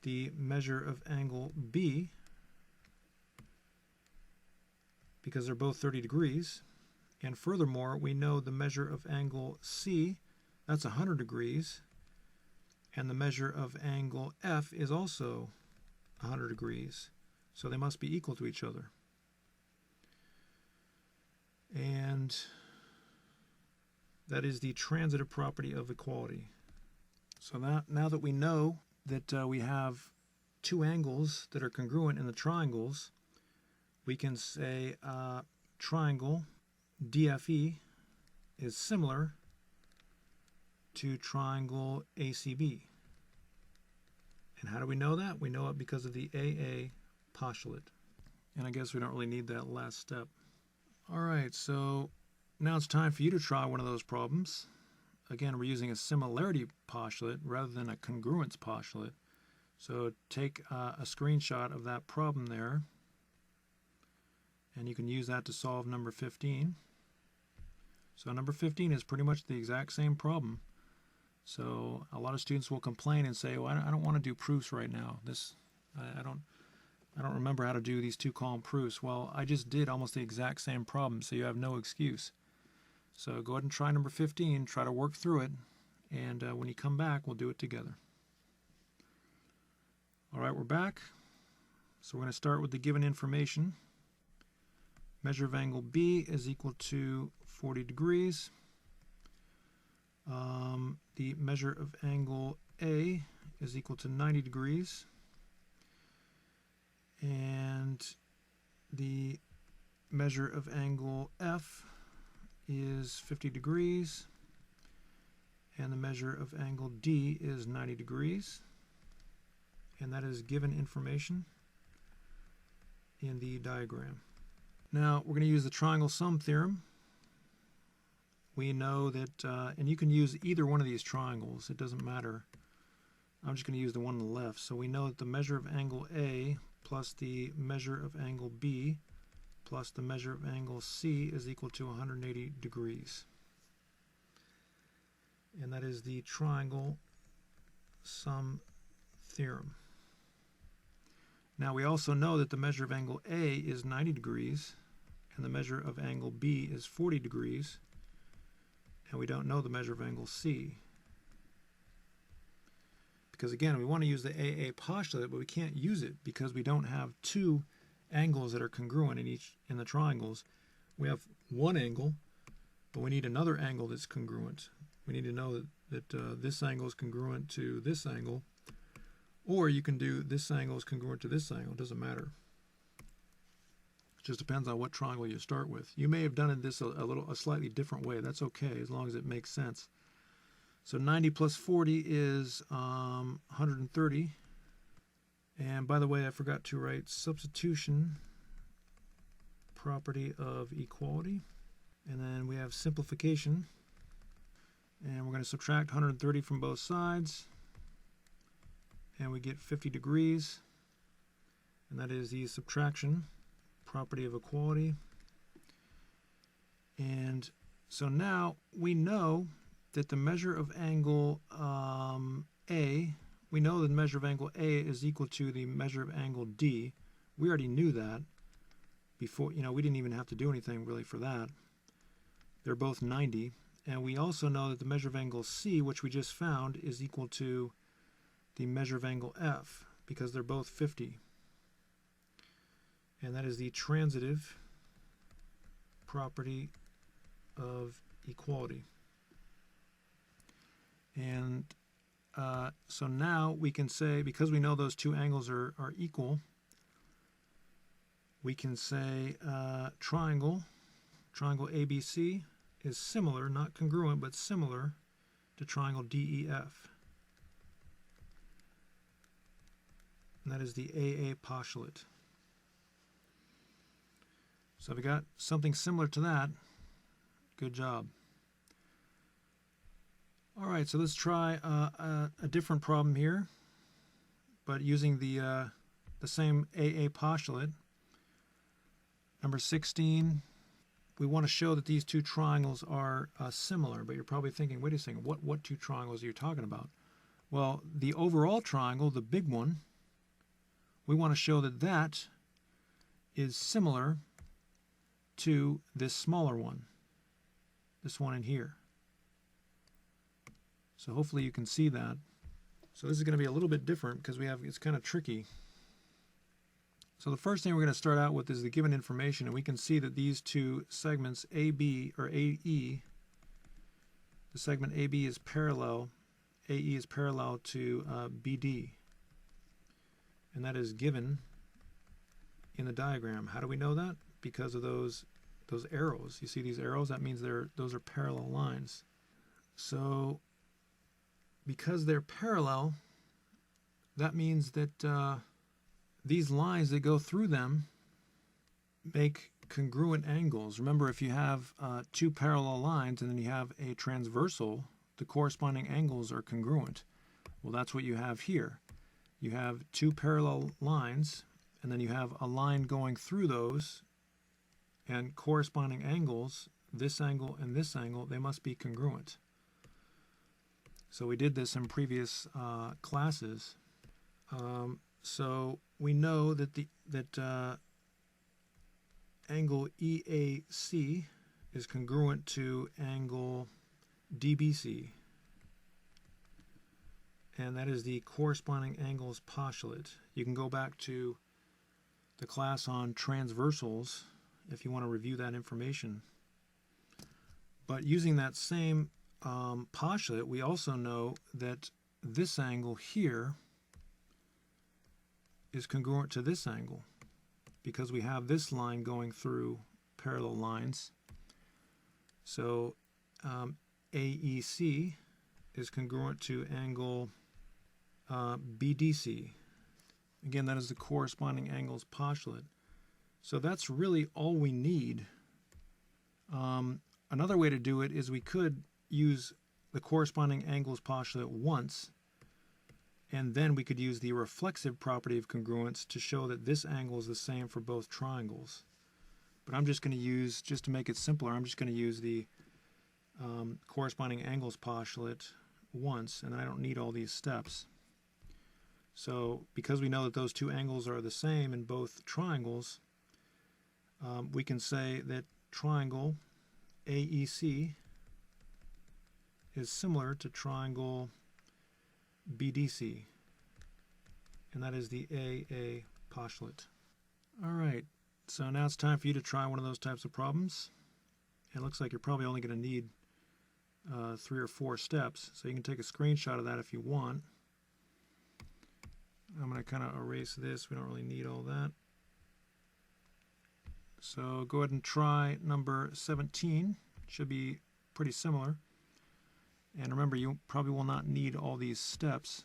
the measure of angle B, because they're both 30 degrees. And furthermore, we know the measure of angle C, that's 100 degrees, and the measure of angle F is also 100 degrees. So they must be equal to each other. And that is the transitive property of equality. So now that we know that we have two angles that are congruent in the triangles, we can say triangle DFE is similar to triangle ACB. And how do we know that? We know it because of the AA postulate. And I guess we don't really need that last step. All right, so now it's time for you to try one of those problems. Again, we're using a similarity postulate rather than a congruence postulate. So take a screenshot of that problem there, and you can use that to solve number 15. So number 15 is pretty much the exact same problem. So a lot of students will complain and say, well, I don't want to do proofs right now. I don't remember how to do these two-column proofs. Well, I just did almost the exact same problem, so you have no excuse. So go ahead and try number 15, try to work through it, and when you come back, we'll do it together. All right, we're back. So we're going to start with the given information. Measure of angle B is equal to 40 degrees. The measure of angle A is equal to 90 degrees. And the measure of angle F is 50 degrees. And the measure of angle D is 90 degrees. And that is given information in the diagram. Now we're going to use the triangle sum theorem. We know that, and you can use either one of these triangles, it doesn't matter. I'm just going to use the one on the left. So we know that the measure of angle A plus the measure of angle B plus the measure of angle C is equal to 180 degrees. And that is the triangle sum theorem. Now we also know that the measure of angle A is 90 degrees and the measure of angle B is 40 degrees, and we don't know the measure of angle C. Because again, we want to use the AA postulate, but we can't use it because we don't have two angles that are congruent in the triangles. We have one angle, but we need another angle that's congruent. We need to know that this angle is congruent to this angle, or you can do this angle is congruent to this angle. It doesn't matter. It just depends on what triangle you start with. You may have done it a slightly different way. That's okay, as long as it makes sense. So 90 plus 40 is 130. And by the way, I forgot to write substitution property of equality. And then we have simplification. And we're going to subtract 130 from both sides. And we get 50 degrees. And that is the subtraction property of equality. And so now we know that the measure of angle A, we know that the measure of angle A is equal to the measure of angle D. We already knew that before, we didn't even have to do anything really for that. They're both 90. And we also know that the measure of angle C, which we just found, is equal to the measure of angle F, because they're both 50. And that is the transitive property of equality. And so now we can say, because we know those two angles are equal, we can say triangle ABC is similar, not congruent, but similar to triangle DEF. And that is the AA postulate. So we got something similar to that. Good job. All right, so let's try a different problem here, but using the same AA postulate. Number 16, we want to show that these two triangles are similar, but you're probably thinking, wait a second, what two triangles are you talking about? Well, the overall triangle, the big one, we want to show that that is similar to this smaller one, this one in here. So hopefully you can see that. So this is going to be a little bit different because it's kind of tricky. So the first thing we're going to start out with is the given information, and we can see that these two segments AB or AE, the segment AB is parallel, AE is parallel to BD, and that is given in the diagram. How do we know that? Because of those arrows. You see these arrows? That means those are parallel lines. So because they're parallel, that means that these lines that go through them make congruent angles. Remember, if you have two parallel lines and then you have a transversal, the corresponding angles are congruent. Well, that's what you have here. you have two parallel lines, and then you have a line going through those, and corresponding angles, this angle and this angle, they must be congruent. So we did this in previous classes. So we know that angle EAC is congruent to angle DBC, and that is the corresponding angles postulate. You can go back to the class on transversals if you want to review that information. But using that same postulate, we also know that this angle here is congruent to this angle because we have this line going through parallel lines. So AEC is congruent to angle BDC. Again, that is the corresponding angles postulate. So that's really all we need. Another way to do it is we could use the corresponding angles postulate once, and then we could use the reflexive property of congruence to show that this angle is the same for both triangles. But I'm just going to use, just to make it simpler, I'm just going to use the corresponding angles postulate once, and I don't need all these steps. So because we know that those two angles are the same in both triangles, we can say that triangle AEC is similar to triangle BDC, and that is the AA postulate. All right, so now it's time for you to try one of those types of problems. It looks like you're probably only going to need 3 or 4 steps, so you can take a screenshot of that if you want. I'm going to kind of erase this. We don't really need all that. So go ahead and try number 17. It should be pretty similar. And remember, you probably will not need all these steps,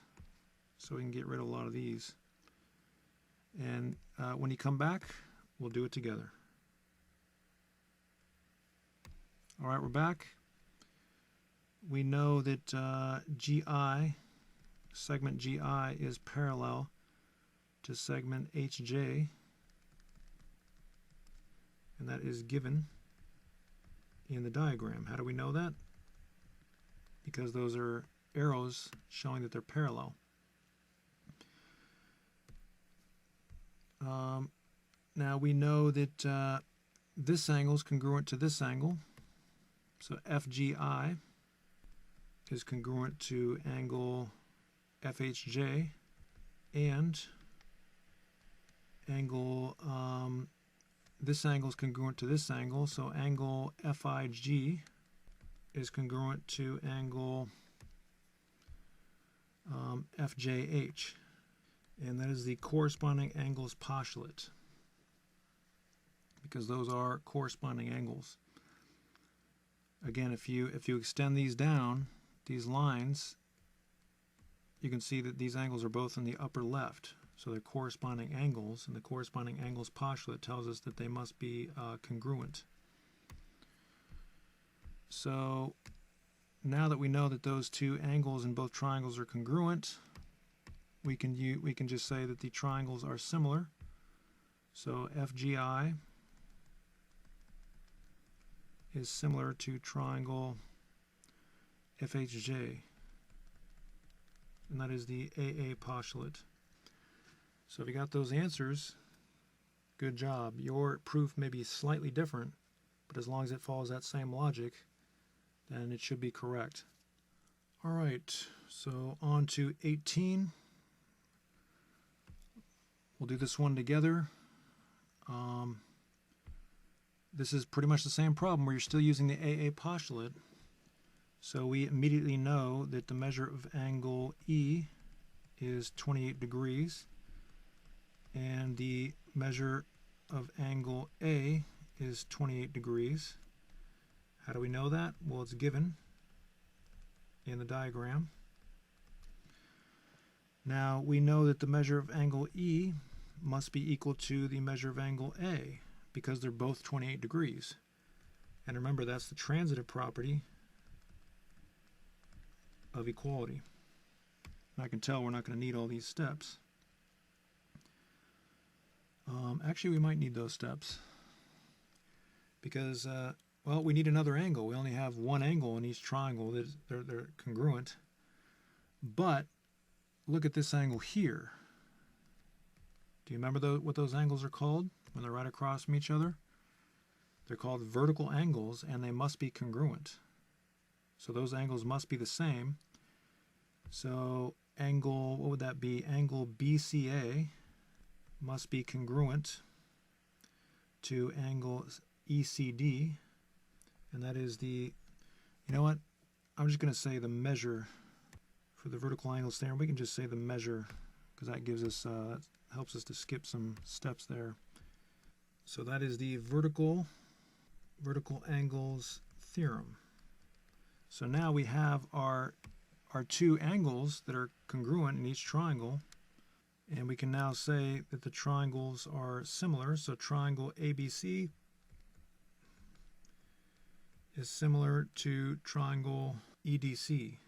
so we can get rid of a lot of these. And when you come back, we'll do it together. All right, we're back. We know that GI, segment GI, is parallel to segment HJ, and that is given in the diagram. How do we know that? Because those are arrows showing that they're parallel. Now we know that this angle is congruent to this angle. So FGI is congruent to angle FHJ, and angle this angle is congruent to this angle, so angle FIG is congruent to angle FJH, and that is the corresponding angles postulate, because those are corresponding angles. Again, if you extend these down, these lines, you can see that these angles are both in the upper left, so they're corresponding angles, and the corresponding angles postulate tells us that they must be congruent. So now that we know that those two angles in both triangles are congruent, we can just say that the triangles are similar. So FGI is similar to triangle FHJ, and that is the AA postulate. So if you got those answers, good job. Your proof may be slightly different, but as long as it follows that same logic, then it should be correct. All right, so on to 18. We'll do this one together. This is pretty much the same problem where you're still using the AA postulate. So we immediately know that the measure of angle E is 28 degrees, and the measure of angle A is 28 degrees. How do we know that? Well, it's given in the diagram. Now we know that the measure of angle E must be equal to the measure of angle A, because they're both 28 degrees. And remember, that's the transitive property of equality. And I can tell we're not going to need all these steps. Actually, we might need those steps because, well, we need another angle. We only have one angle in each triangle. They're congruent. But look at this angle here. Do you remember what those angles are called when they're right across from each other? They're called vertical angles, and they must be congruent. So those angles must be the same. So angle, what would that be? Angle BCA must be congruent to angle ECD, and that is the, you know what? I'm just going to say the measure for the vertical angle theorem. We can just say the measure because that gives us, helps us to skip some steps there. So that is the vertical angles theorem. So now we have our two angles that are congruent in each triangle, and we can now say that the triangles are similar. So triangle ABC is similar to triangle EDC,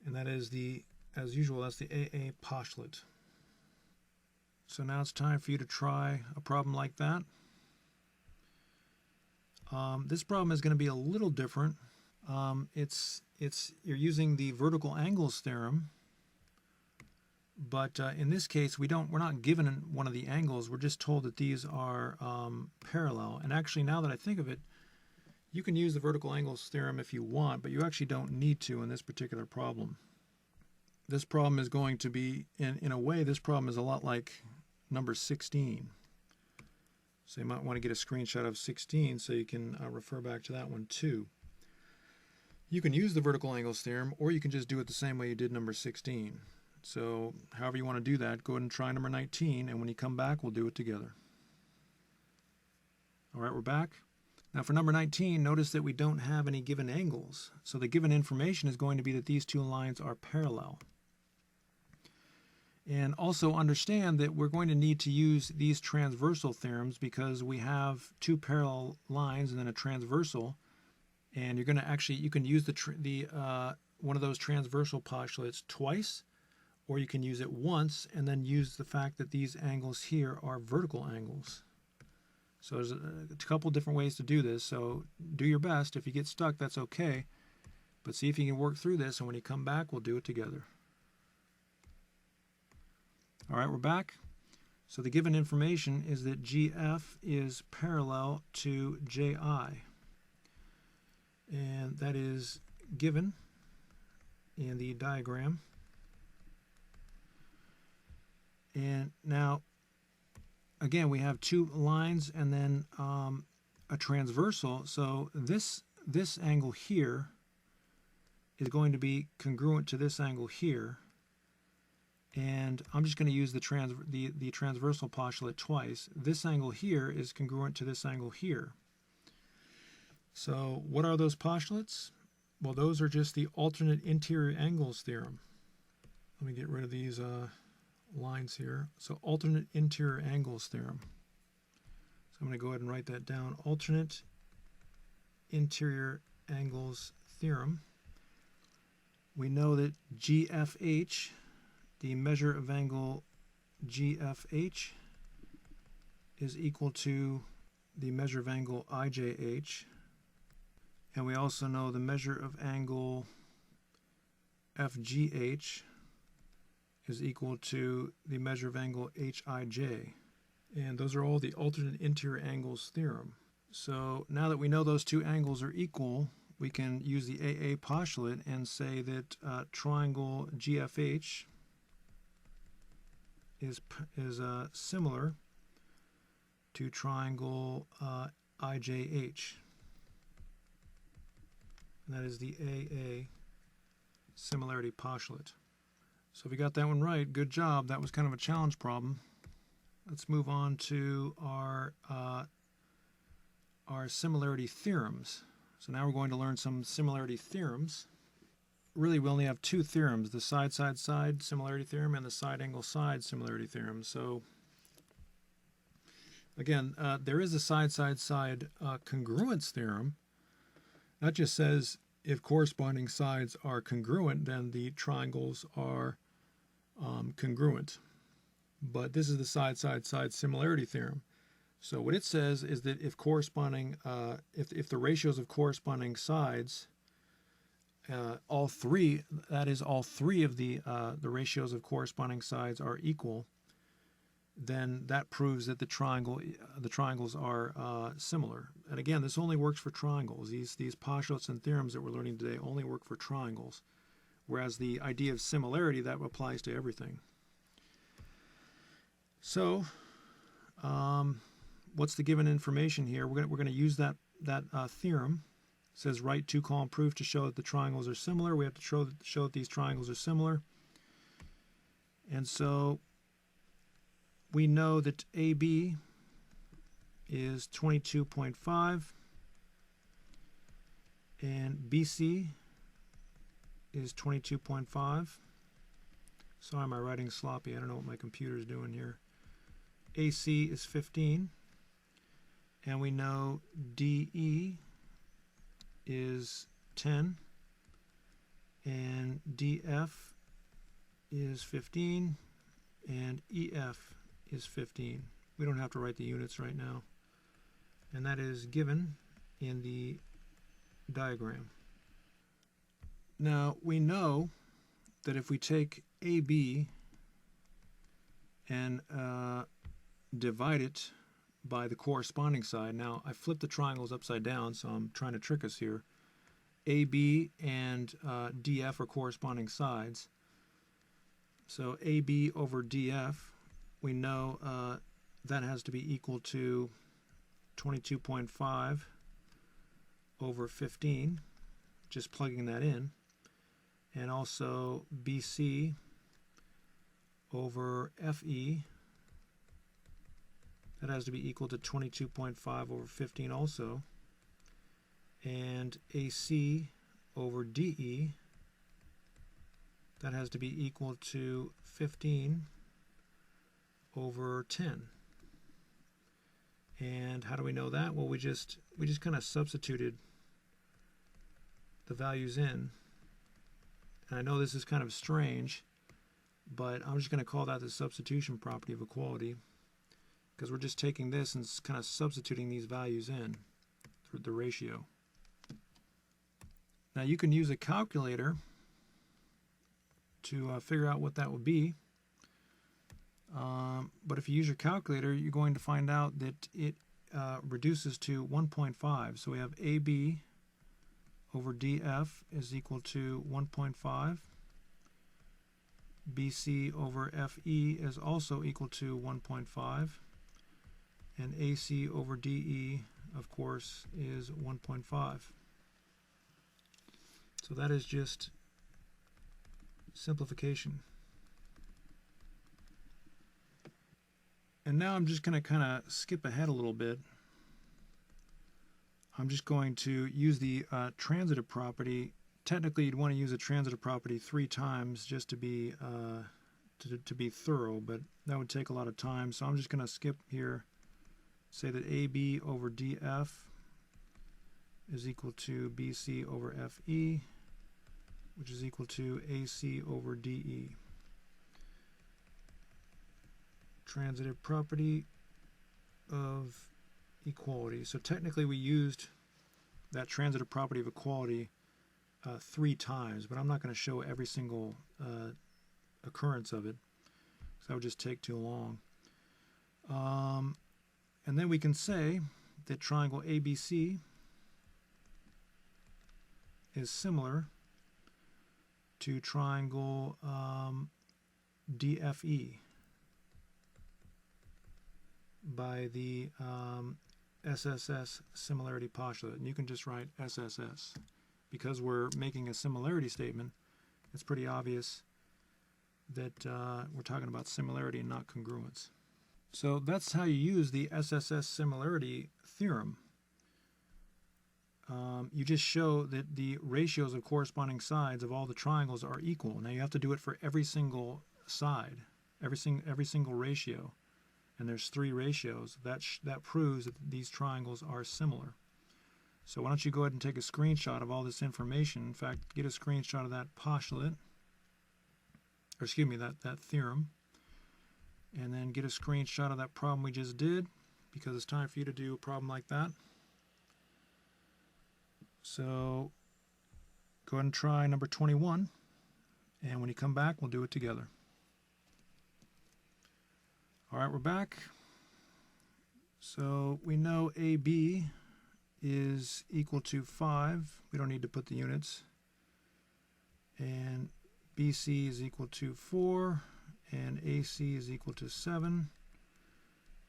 and that is as usual, that's the AA postulate. So now it's time for you to try a problem like that. This problem is going to be a little different. You're using the vertical angles theorem, but in this case we're not given one of the angles. We're just told that these are parallel. And actually, now that I think of it, you can use the vertical angles theorem if you want, but you actually don't need to in this particular problem. This problem is going to be, in a way, this problem is a lot like number 16. So you might want to get a screenshot of 16 so you can refer back to that one too. You can use the vertical angles theorem, or you can just do it the same way you did number 16. So however you want to do that, go ahead and try number 19, and when you come back, we'll do it together. All right, we're back. Now for number 19, notice that we don't have any given angles. So the given information is going to be that these two lines are parallel. And also understand that we're going to need to use these transversal theorems because we have two parallel lines and then a transversal. And you're going to actually, you can use one of those transversal postulates twice, or you can use it once and then use the fact that these angles here are vertical angles. So there's a couple different ways to do this. So do your best. If you get stuck, that's okay. But see if you can work through this, and when you come back, we'll do it together. All right, we're back. So the given information is that GF is parallel to JI. And that is given in the diagram. And now, again, we have two lines and then a transversal. So this angle here is going to be congruent to this angle here. And I'm just going to use the transversal postulate twice. This angle here is congruent to this angle here. So what are those postulates? Well, those are just the alternate interior angles theorem. Let me get rid of these lines here. So alternate interior angles theorem. So I'm going to go ahead and write that down. Alternate interior angles theorem. We know that GFH, the measure of angle GFH, is equal to the measure of angle IJH. And we also know the measure of angle FGH is equal to the measure of angle HIJ. And those are all the alternate interior angles theorem. So now that we know those two angles are equal, we can use the AA postulate and say that triangle GFH is similar to triangle IJH. And that is the AA similarity postulate. So if you got that one right, good job. That was kind of a challenge problem. Let's move on to our similarity theorems. So now we're going to learn some similarity theorems. Really, we only have two theorems, the Side-Side-Side Similarity Theorem and the Side-Angle-Side Similarity Theorem. So again, there is a Side-Side-Side congruence theorem. That just says if corresponding sides are congruent, then the triangles are congruent. But this is the side-side-side similarity theorem. So what it says is that if if the ratios of corresponding sides, all three of the ratios of corresponding sides are equal, then that proves that the triangles are similar. And again, this only works for triangles. These postulates and theorems that we're learning today only work for triangles, whereas the idea of similarity, that applies to everything. So, what's the given information here? We're going to use that theorem. It says write two-column proof to show that the triangles are similar. We have to show that these triangles are similar. And so we know that AB is 22.5 and BC is 22.5. Sorry, my writing's sloppy. I don't know what my computer's doing here. AC is 15. And we know DE is 10. And DF is 15. And EF is 15. We don't have to write the units right now. And that is given in the diagram. Now, we know that if we take AB and divide it by the corresponding side. Now, I flipped the triangles upside down, so I'm trying to trick us here. AB and DF are corresponding sides. So AB over DF, we know that has to be equal to 22.5 over 15, just plugging that in. And also BC over FE, that has to be equal to 22.5 over 15 also. And AC over DE, that has to be equal to 15 over 10. And how do we know that? Well, we just kind of substituted the values in. And I know this is kind of strange, but I'm just going to call that the substitution property of equality, because we're just taking this and kind of substituting these values in through the ratio. Now you can use a calculator to figure out what that would be. But if you use your calculator, you're going to find out that it reduces to 1.5. So we have AB over DF is equal to 1.5. BC over FE is also equal to 1.5. And AC over DE, of course, is 1.5. So that is just simplification. And now I'm just going to kind of skip ahead a little bit. I'm just going to use the transitive property. Technically, you'd want to use a transitive property 3 times just to be thorough, but that would take a lot of time. So I'm just going to skip here. Say that AB over DF is equal to BC over FE, which is equal to AC over DE. Transitive property of equality. So technically we used that transitive property of equality 3 times, but I'm not going to show every single occurrence of it, because that would just take too long. And then we can say that triangle ABC is similar to triangle DFE by the SSS similarity postulate. And you can just write SSS. Because we're making a similarity statement, it's pretty obvious that we're talking about similarity and not congruence. So that's how you use the SSS similarity theorem. You just show that the ratios of corresponding sides of all the triangles are equal. Now you have to do it for every single side, every single ratio. And there's 3 ratios. That proves that these triangles are similar. So why don't you go ahead and take a screenshot of all this information. In fact, get a screenshot of that postulate, or excuse me, that theorem. and then get a screenshot of that problem we just did, because it's time for you to do a problem like that. So go ahead and try number 21, and when you come back, we'll do it together. All right, we're back. So we know AB is equal to 5. We don't need to put the units. And BC is equal to 4, and AC is equal to 7,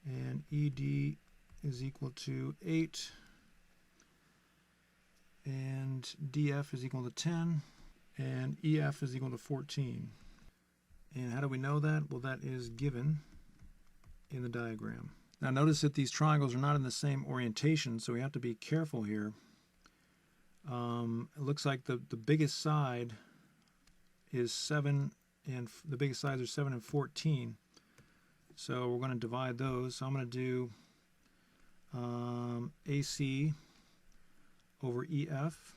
and ED is equal to 8, and DF is equal to 10, and EF is equal to 14. And how do we know that? Well, that is given in the diagram. Now notice that these triangles are not in the same orientation, so we have to be careful here. It looks like the biggest side is 7, and the biggest sides are 7 and 14. So we're going to divide those. So I'm going to do AC over EF.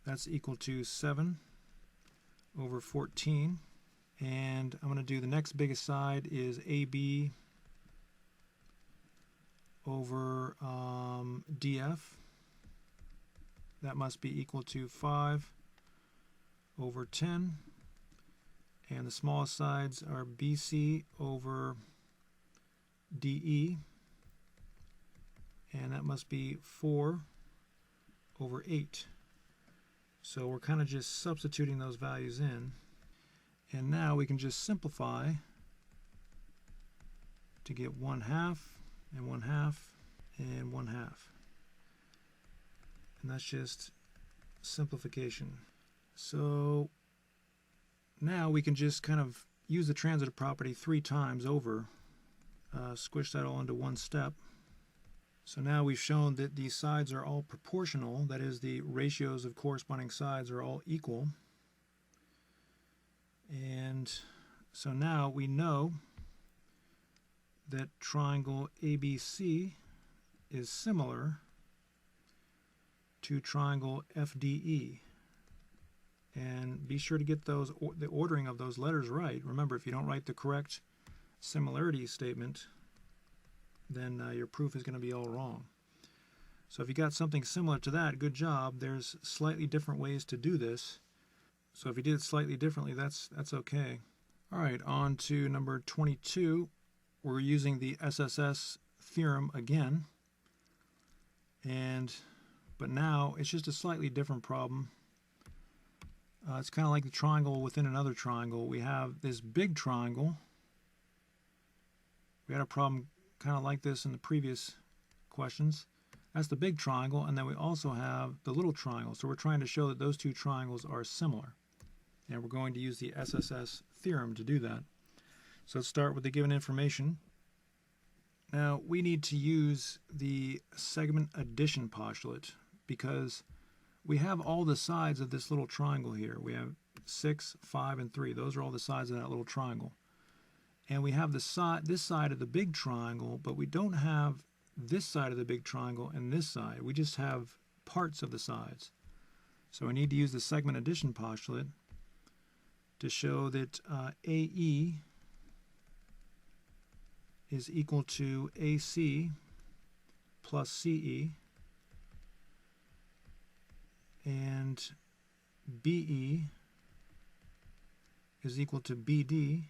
That's equal to 7 over 14. And I'm going to do the next biggest side is AB over DF. That must be equal to 5 over 10. And the smallest sides are BC over DE. And that must be 4 over 8. So we're kind of just substituting those values in. And now we can just simplify to get 1/2 and 1/2 and 1/2. And that's just simplification. So now we can just kind of use the transitive property 3 times over, squish that all into one step. So now we've shown that these sides are all proportional, that is, the ratios of corresponding sides are all equal. And so now we know that triangle ABC is similar to triangle FDE. And be sure to get those the ordering of those letters right. Remember, if you don't write the correct similarity statement, then your proof is going to be all wrong. So if you got something similar to that, good job. There's slightly different ways to do this. So if you did it slightly differently, that's okay. All right, on to number 22. We're using the SSS theorem again. But now it's just a slightly different problem. It's kind of like the triangle within another triangle. We have this big triangle. We had a problem kind of like this in the previous questions. That's the big triangle, and then we also have the little triangle. So we're trying to show that those two triangles are similar. And we're going to use the SSS theorem to do that. So let's start with the given information. Now we need to use the segment addition postulate because we have all the sides of this little triangle here. We have 6, 5, and 3. Those are all the sides of that little triangle. And we have this side of the big triangle, but we don't have this side of the big triangle and this side. We just have parts of the sides. So we need to use the segment addition postulate to show that AE is equal to AC plus CE, and BE is equal to BD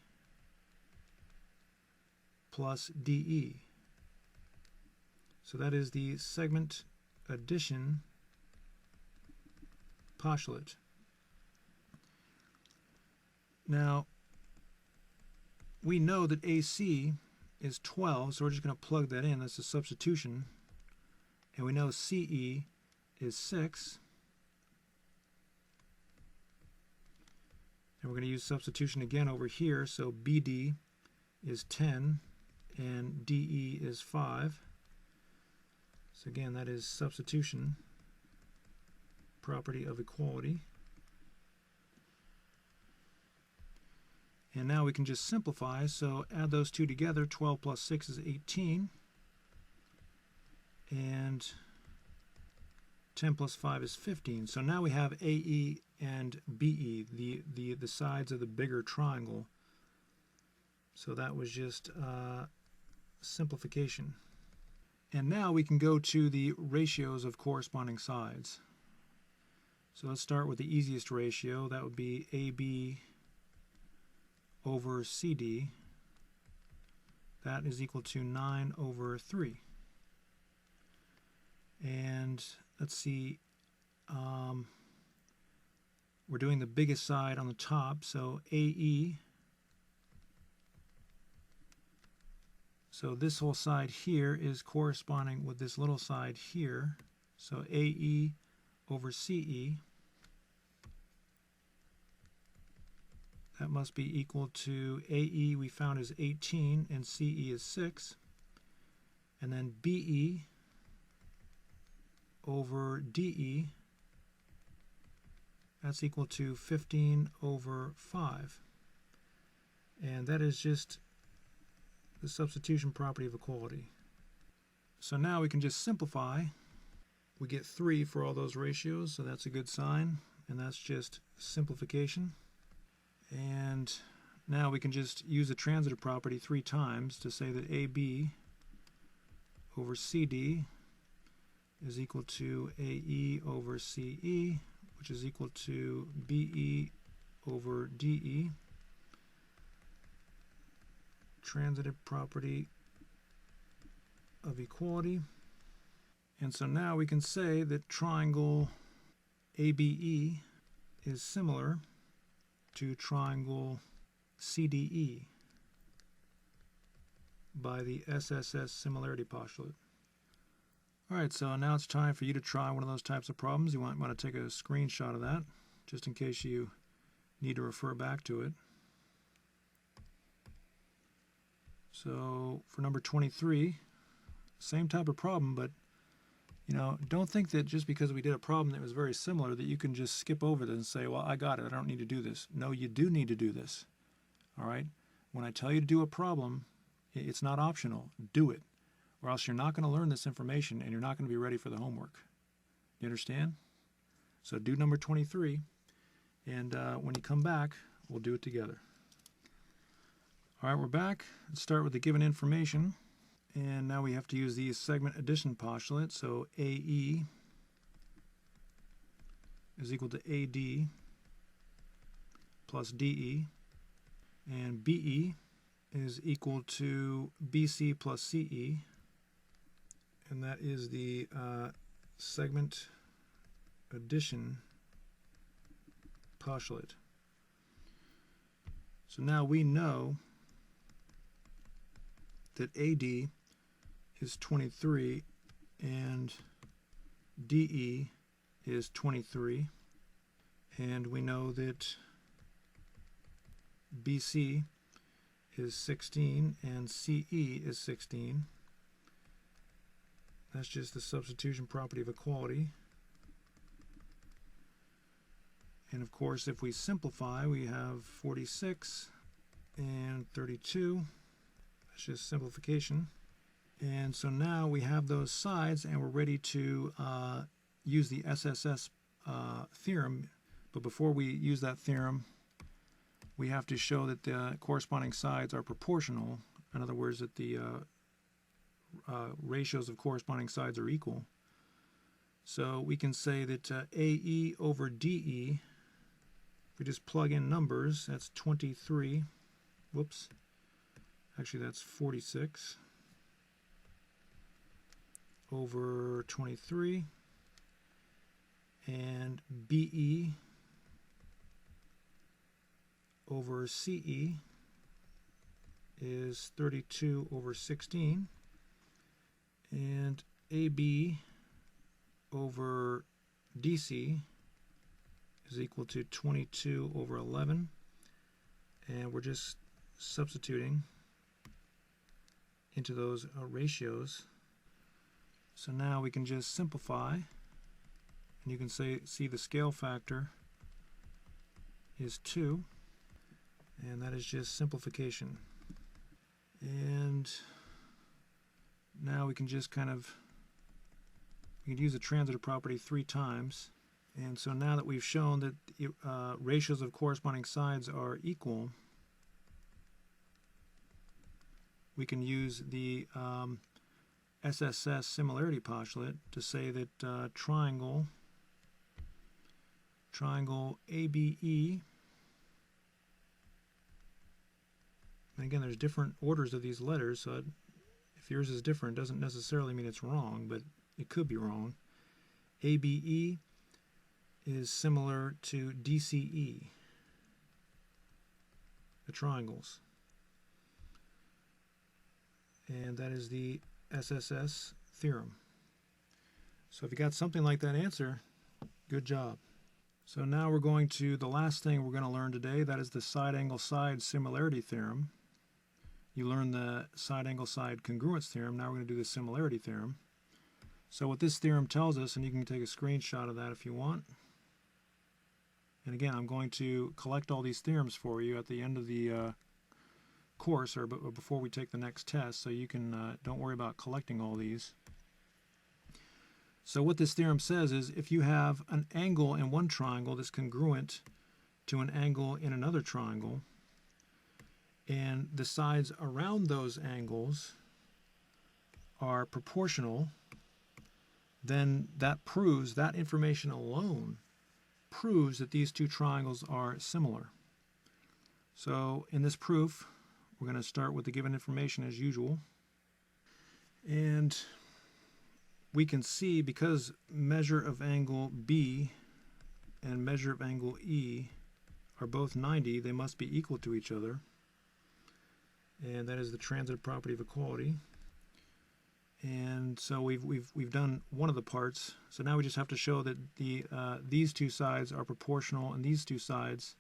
plus DE. So that is the segment addition postulate. Now, we know that AC is 12, so we're just going to plug that in. That's a substitution. And we know CE is 6. And we're going to use substitution again over here. So BD is 10 and DE is 5. So again, that is substitution, property of equality. And now we can just simplify, so add those two together. 12 plus 6 is 18. And 10 plus 5 is 15. So now we have AE and BE, the sides of the bigger triangle. So that was just simplification. And now we can go to the ratios of corresponding sides. So let's start with the easiest ratio. That would be AB over CD. That is equal to 9 over 3. And let's see, we're doing the biggest side on the top, so AE. So this whole side here is corresponding with this little side here. So AE over CE. That must be equal to AE we found is 18 and CE is 6. And then BE over DE, that's equal to 15 over 5. And that is just the substitution property of equality. So now we can just simplify. We get 3 for all those ratios, so that's a good sign. And that's just simplification. And now we can just use the transitive property 3 times to say that AB over CD is equal to AE over CE, which is equal to BE over DE. Transitive property of equality. And so now we can say that triangle ABE is similar to triangle CDE by the SSS similarity postulate. Alright, so now it's time for you to try one of those types of problems. You might want to take a screenshot of that, just in case you need to refer back to it. So for number 23, same type of problem, but don't think that just because we did a problem that was very similar that you can just skip over this and say, well, I got it, I don't need to do this. No, you do need to do this. Alright? When I tell you to do a problem, it's not optional. Do it. Or else you're not going to learn this information and you're not going to be ready for the homework. You understand? So do number 23, and when you come back, we'll do it together. All right, we're back. Let's start with the given information. And now we have to use the segment addition postulate. So AE is equal to AD plus DE. And BE is equal to BC plus CE. And that is the segment addition postulate. So now we know that AD is 23 and DE is 23, and we know that BC is 16 and CE is 16. That's just the substitution property of equality. And of course, if we simplify, we have 46 and 32. That's just simplification. And so now we have those sides and we're ready to use the SSS theorem. But before we use that theorem, we have to show that the corresponding sides are proportional. In other words, that the ratios of corresponding sides are equal. So we can say that AE over DE, if we just plug in numbers, that's 23. Whoops. Actually, that's 46 over 23. And BE over CE is 32 over 16. And AB over DC is equal to 22 over 11. And we're just substituting into those ratios. So now we can just simplify, and you can see the scale factor is 2, and that is just simplification. And now we can just we can use the transitive property 3 times. And so now that we've shown that ratios of corresponding sides are equal, we can use the SSS similarity postulate to say that triangle ABE, and again there's different orders of these letters, so if yours is different doesn't necessarily mean it's wrong, but it could be wrong. ABE is similar to DCE, the triangles, and that is the SSS theorem. So if you got something like that answer, good job. So now we're going to the last thing we're going to learn today. That is the Side-Angle-Side Similarity Theorem. You learned the Side-Angle-Side Congruence Theorem. Now we're going to do the Similarity Theorem. So what this theorem tells us, and you can take a screenshot of that if you want. And again, I'm going to collect all these theorems for you at the end of the course, or before we take the next test, so you can don't worry about collecting all these. So what this theorem says is if you have an angle in one triangle that's congruent to an angle in another triangle, and the sides around those angles are proportional, then that proves, that information alone proves that these two triangles are similar. So in this proof, we're going to start with the given information as usual. And we can see, because measure of angle B and measure of angle E are both 90, they must be equal to each other. And that is the transitive property of equality. And so we've done one of the parts. So now we just have to show that these two sides are proportional, and these two sides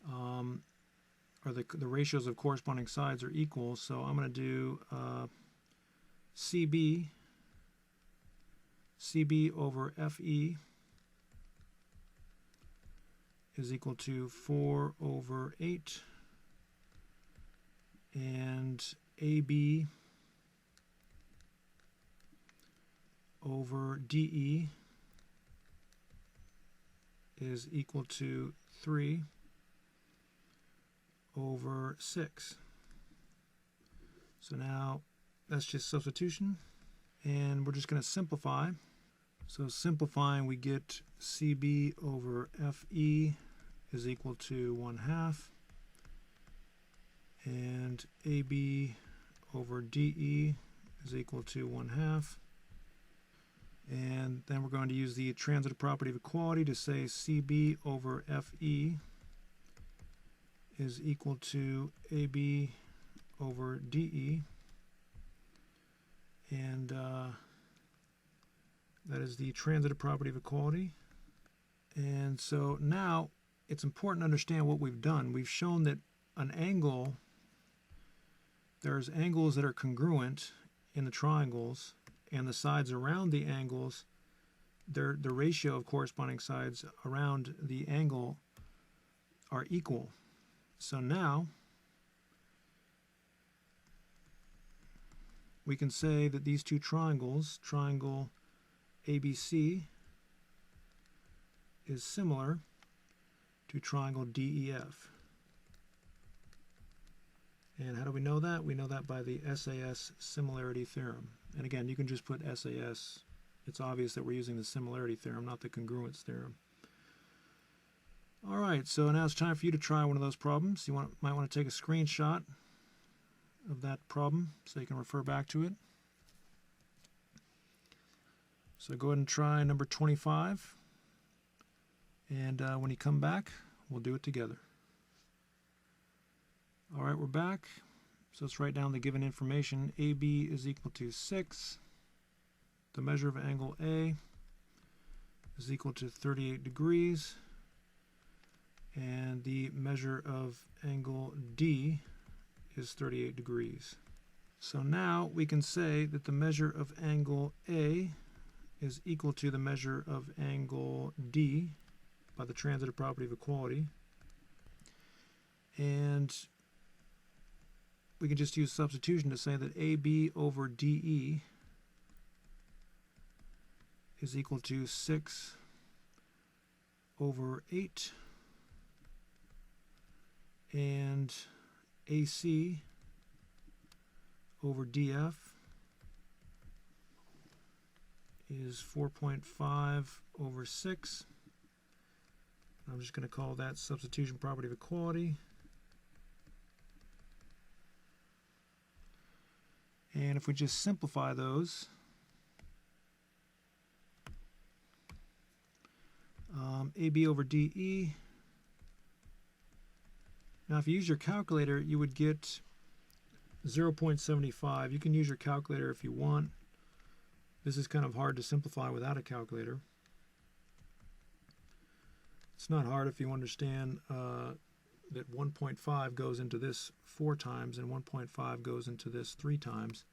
or the ratios of corresponding sides are equal. So I'm going to do CB over FE is equal to 4 over 8, and AB over DE is equal to 3 over 6. So now that's just substitution, and we're just going to simplify. So simplifying, we get CB over FE is equal to 1/2, and AB over DE is equal to 1/2. And then we're going to use the transitive property of equality to say CB over FE is equal to AB over DE. And that is the transitive property of equality. And so now it's important to understand what we've done. We've shown that an angle, there's angles that are congruent in the triangles, and the sides around the angles, the ratio of corresponding sides around the angle are equal. So now we can say that these two triangles, triangle ABC is similar to triangle DEF. And how do we know that? We know that by the SAS similarity theorem. And again, you can just put SAS. It's obvious that we're using the similarity theorem, not the congruence theorem. All right, so now it's time for you to try one of those problems. You might want to take a screenshot of that problem so you can refer back to it. So go ahead and try number 25. And when you come back, we'll do it together. All right, we're back. So let's write down the given information. AB is equal to 6. The measure of angle A is equal to 38 degrees. And the measure of angle D is 38 degrees. So now we can say that the measure of angle A is equal to the measure of angle D by the transitive property of equality. And we can just use substitution to say that AB over DE is equal to 6 over 8, and AC over df is 4.5 over 6. I'm just going to call that substitution property of equality. And if we just simplify those, AB over DE. Now if you use your calculator, you would get 0.75. You can use your calculator if you want. This is kind of hard to simplify without a calculator. It's not hard if you understand that 1.5 goes into this 4 times and 1.5 goes into this 3 times.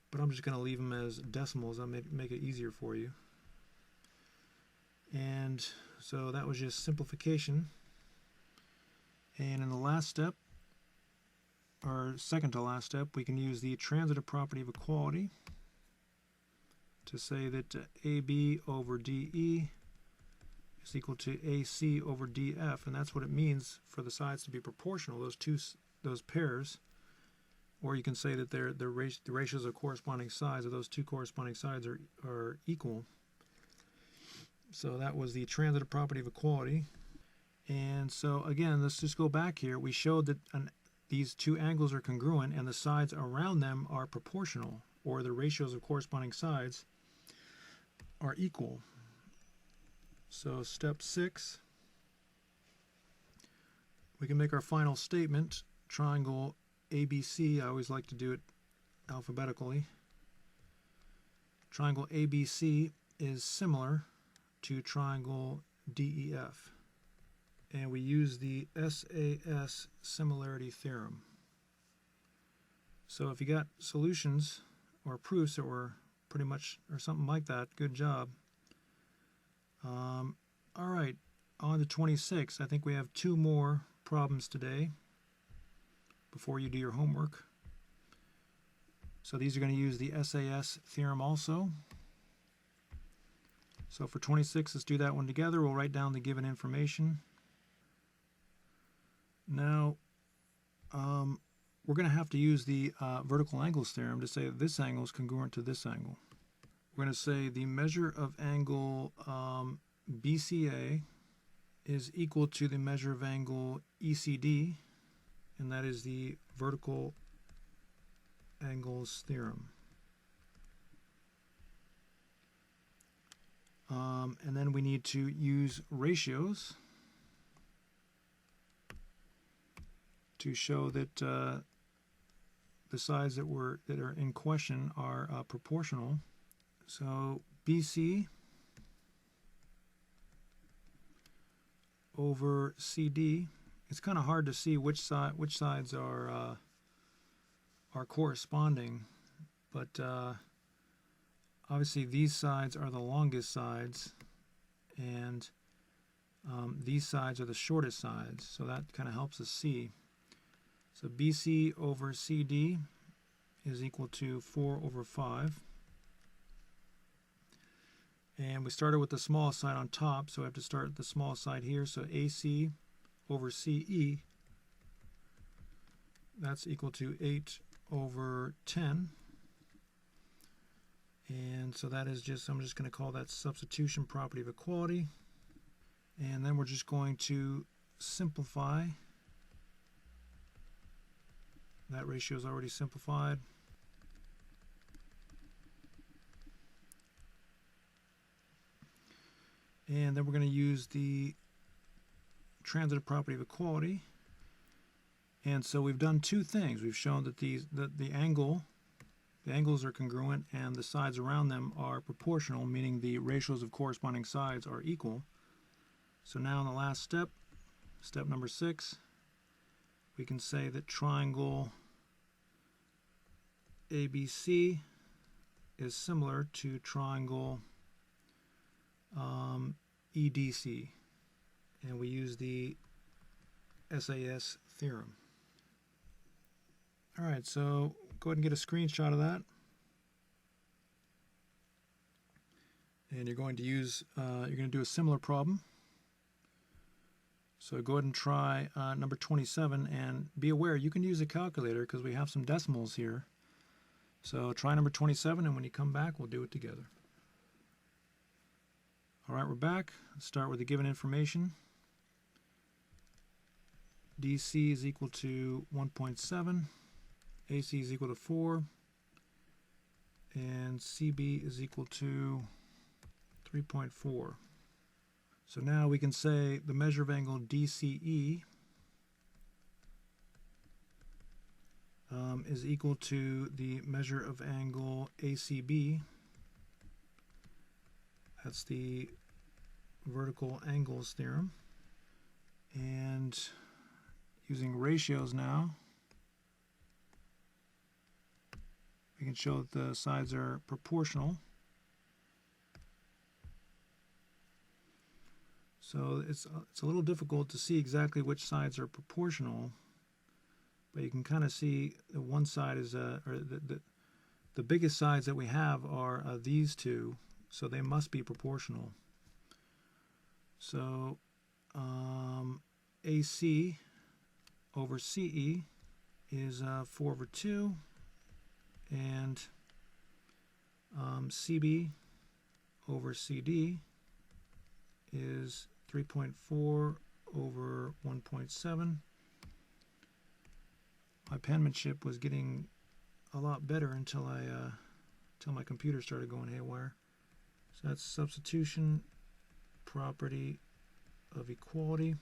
But I'm just going to leave them as decimals. I'll make it easier for you. And so that was just simplification. And in the last step, or second to last step, we can use the transitive property of equality to say that AB over DE is equal to AC over DF, and that's what it means for the sides to be proportional, those pairs. Or you can say that the ratios of corresponding sides of those two corresponding sides are equal. So that was the transitive property of equality. And so again, let's just go back here. We showed that these two angles are congruent and the sides around them are proportional, or the ratios of corresponding sides are equal. So step 6, we can make our final statement. Triangle ABC, I always like to do it alphabetically. Triangle ABC is similar to triangle DEF. And we use the SAS Similarity Theorem. So if you got solutions or proofs that were pretty much, or something like that, good job. All right, on to 26. I think we have 2 more problems today before you do your homework. So these are going to use the SAS theorem also. So for 26, let's do that one together. We'll write down the given information. Now, we're going to have to use the vertical angles theorem to say that this angle is congruent to this angle. We're going to say the measure of angle BCA is equal to the measure of angle ECD, and that is the vertical angles theorem. And then we need to use ratios to show that the sides that are in question are proportional. So BC over CD. It's kind of hard to see which sides are corresponding, but obviously these sides are the longest sides, and these sides are the shortest sides. So that kind of helps us see. So BC over CD is equal to 4 over 5. And we started with the smallest side on top, so I have to start at the smallest side here. So AC over CE, that's equal to 8 over 10. And so that is just, I'm just going to call that substitution property of equality. And then we're just going to simplify. That ratio is already simplified. And then we're going to use the transitive property of equality. And so we've done 2 things. We've shown that the angles are congruent and the sides around them are proportional, meaning the ratios of corresponding sides are equal. So now in the last step, step number 6, we can say that triangle ABC is similar to triangle EDC, and we use the SAS theorem. All right, so go ahead and get a screenshot of that, and you're going to use you're going to do a similar problem. So go ahead and try number 27, and be aware you can use a calculator because we have some decimals here. So try number 27, and when you come back, we'll do it together. All right, we're back. Let's start with the given information. DC is equal to 1.7, AC is equal to 4, and CB is equal to 3.4. So now we can say the measure of angle DCE is equal to the measure of angle ACB. That's the vertical angles theorem. And using ratios now, we can show that the sides are proportional. So it's a little difficult to see exactly which sides are proportional, but you can kind of see that one side is, or the biggest sides that we have are these two, so they must be proportional. So AC over CE is 4 over 2, and CB over CD is 3.4 over 1.7. My penmanship was getting a lot better until my computer started going haywire. So that's substitution, property of equality.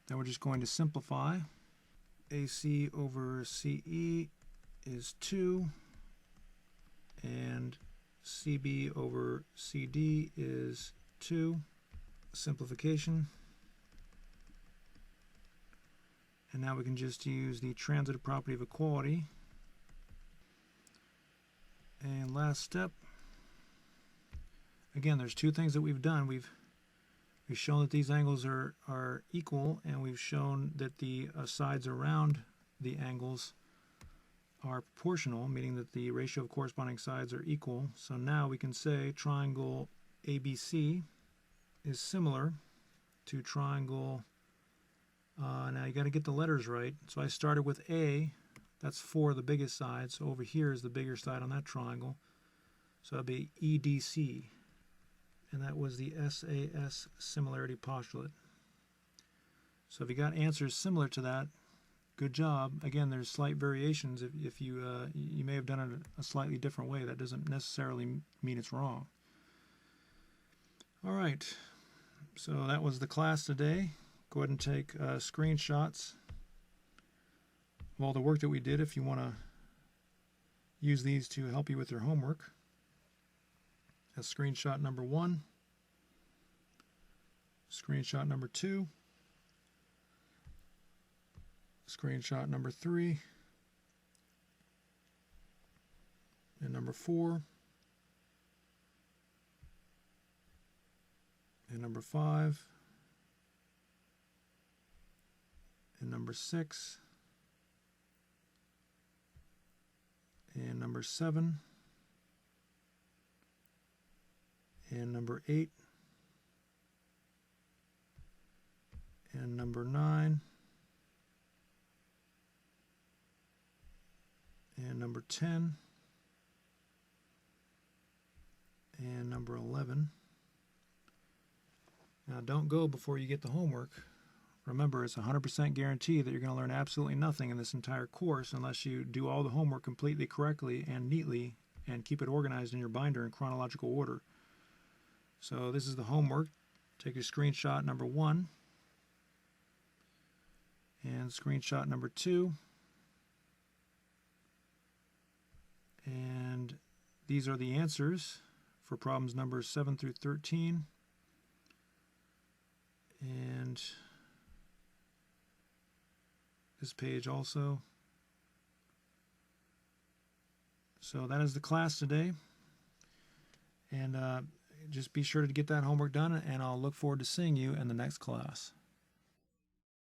Then we're just going to simplify. AC over CE is 2, and CB over CD is 2. Simplification. And now we can just use the transitive property of equality. And last step. Again, there's two things that we've done. We've shown that these angles are equal, and we've shown that the sides around the angles are proportional, meaning that the ratio of corresponding sides are equal. So now we can say triangle ABC is similar to triangle, now you got to get the letters right. So I started with A, that's 4, the biggest side, so over here is the bigger side on that triangle. So that'd be EDC, and that was the SAS similarity postulate. So if you got answers similar to that, good job. Again, there's slight variations. If you may have done it a slightly different way. That doesn't necessarily mean it's wrong. All right, so that was the class today. Go ahead and take screenshots of all the work that we did if you want to use these to help you with your homework. That's screenshot number 1, screenshot number 2, screenshot number 3, and number 4, and number 5, and number 6, and number 7, and number 8, and number 9, and number 10, and number 11. Now don't go before you get the homework. Remember, it's 100% guarantee that you're going to learn absolutely nothing in this entire course unless you do all the homework completely correctly and neatly and keep it organized in your binder in chronological order. So this is the homework. Take your screenshot number 1 and screenshot number 2. And these are the answers for problems numbers 7 through 13. And this page also. So that is the class today. And just be sure to get that homework done, and I'll look forward to seeing you in the next class.